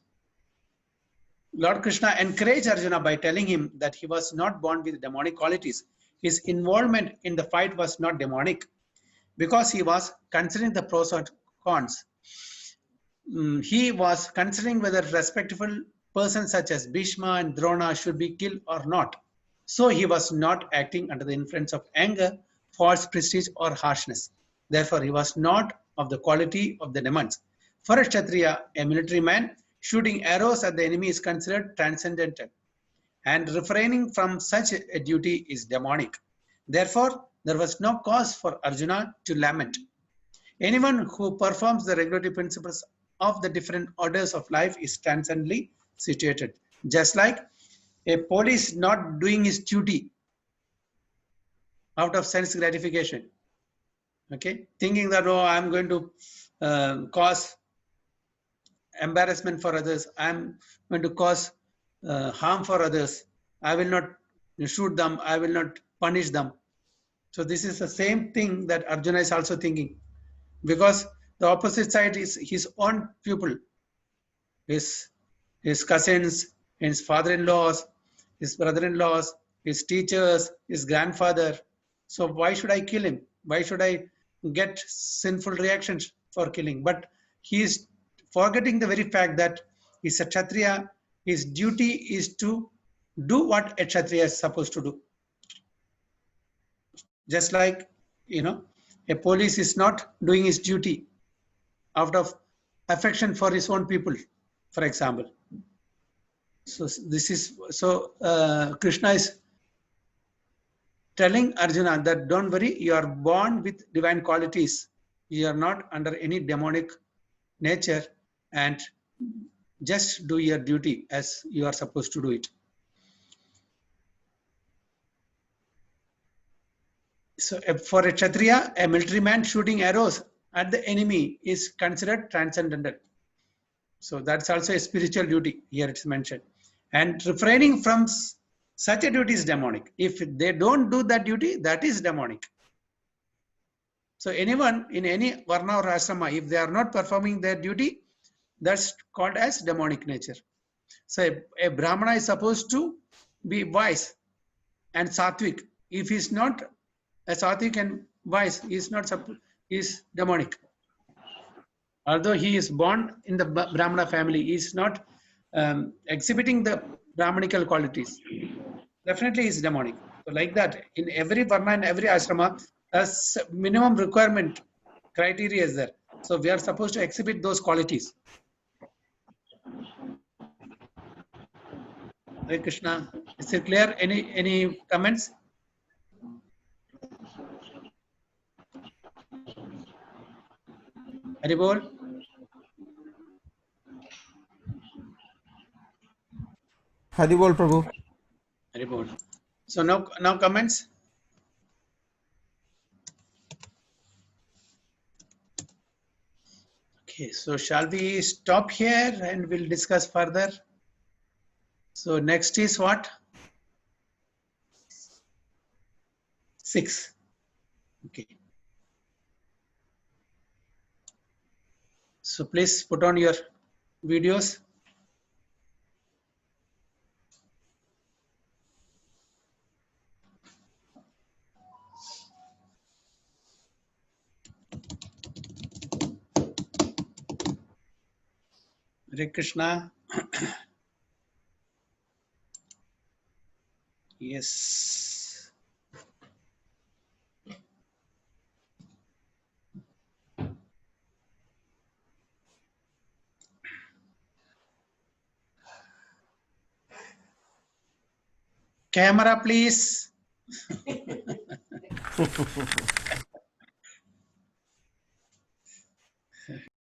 Speaker 1: Lord Krishna encouraged Arjuna by telling him that he was not born with demonic qualities. His involvement in the fight was not demonic because he was considering the pros and cons. He was considering whether respectable persons such as Bhishma and Drona should be killed or not. So he was not acting under the influence of anger, false prestige or harshness. Therefore, he was not of the quality of the demons. For a Kshatriya, a military man, shooting arrows at the enemy is considered transcendental, and refraining from such a duty is demonic. Therefore, there was no cause for Arjuna to lament. Anyone who performs the regulatory principles of the different orders of life is transcendently situated. Just like a police not doing his duty out of sense gratification, okay, thinking that, oh, I'm going to cause embarrassment for others, I'm going to cause harm for others, I will not shoot them, I will not punish them. So this is the same thing that Arjuna is also thinking, because the opposite side is his own pupil, his cousins, his father-in-laws, his brother-in-laws, his teachers, his grandfather. So why should I kill him? Why should I get sinful reactions for killing? But he is forgetting the very fact that he's a Kshatriya. His duty is to do what a Kshatriya is supposed to do. Just like, a police is not doing his duty out of affection for his own people, for example. So this is Krishna is telling Arjuna that don't worry, you are born with divine qualities. You are not under any demonic nature, and just do your duty as you are supposed to do it. So for a Kshatriya, a military man shooting arrows at the enemy is considered transcendental. So that's also a spiritual duty. Here it's mentioned. And refraining from such a duty is demonic. If they don't do that duty, that is demonic. So anyone in any varna or ashrama, if they are not performing their duty, that's called as demonic nature. So a Brahmana is supposed to be wise and sattvic. If he's not a sattvic and wise, he's not he's demonic. Although he is born in the Brahmana family, he is not exhibiting the Brahmanical qualities. Definitely is demonic. So like that, in every varna and every ashrama, a minimum requirement criteria is there. So we are supposed to exhibit those qualities. Hare Krishna. Is it clear? Any comments? Hari Bol.
Speaker 5: Hari Bol, Prabhu.
Speaker 1: Hari Bol. So now comments. Okay, so shall we stop here and we'll discuss further? So next is what? 6. Okay. So please put on your videos. Hare Krishna. Yes. Camera, please.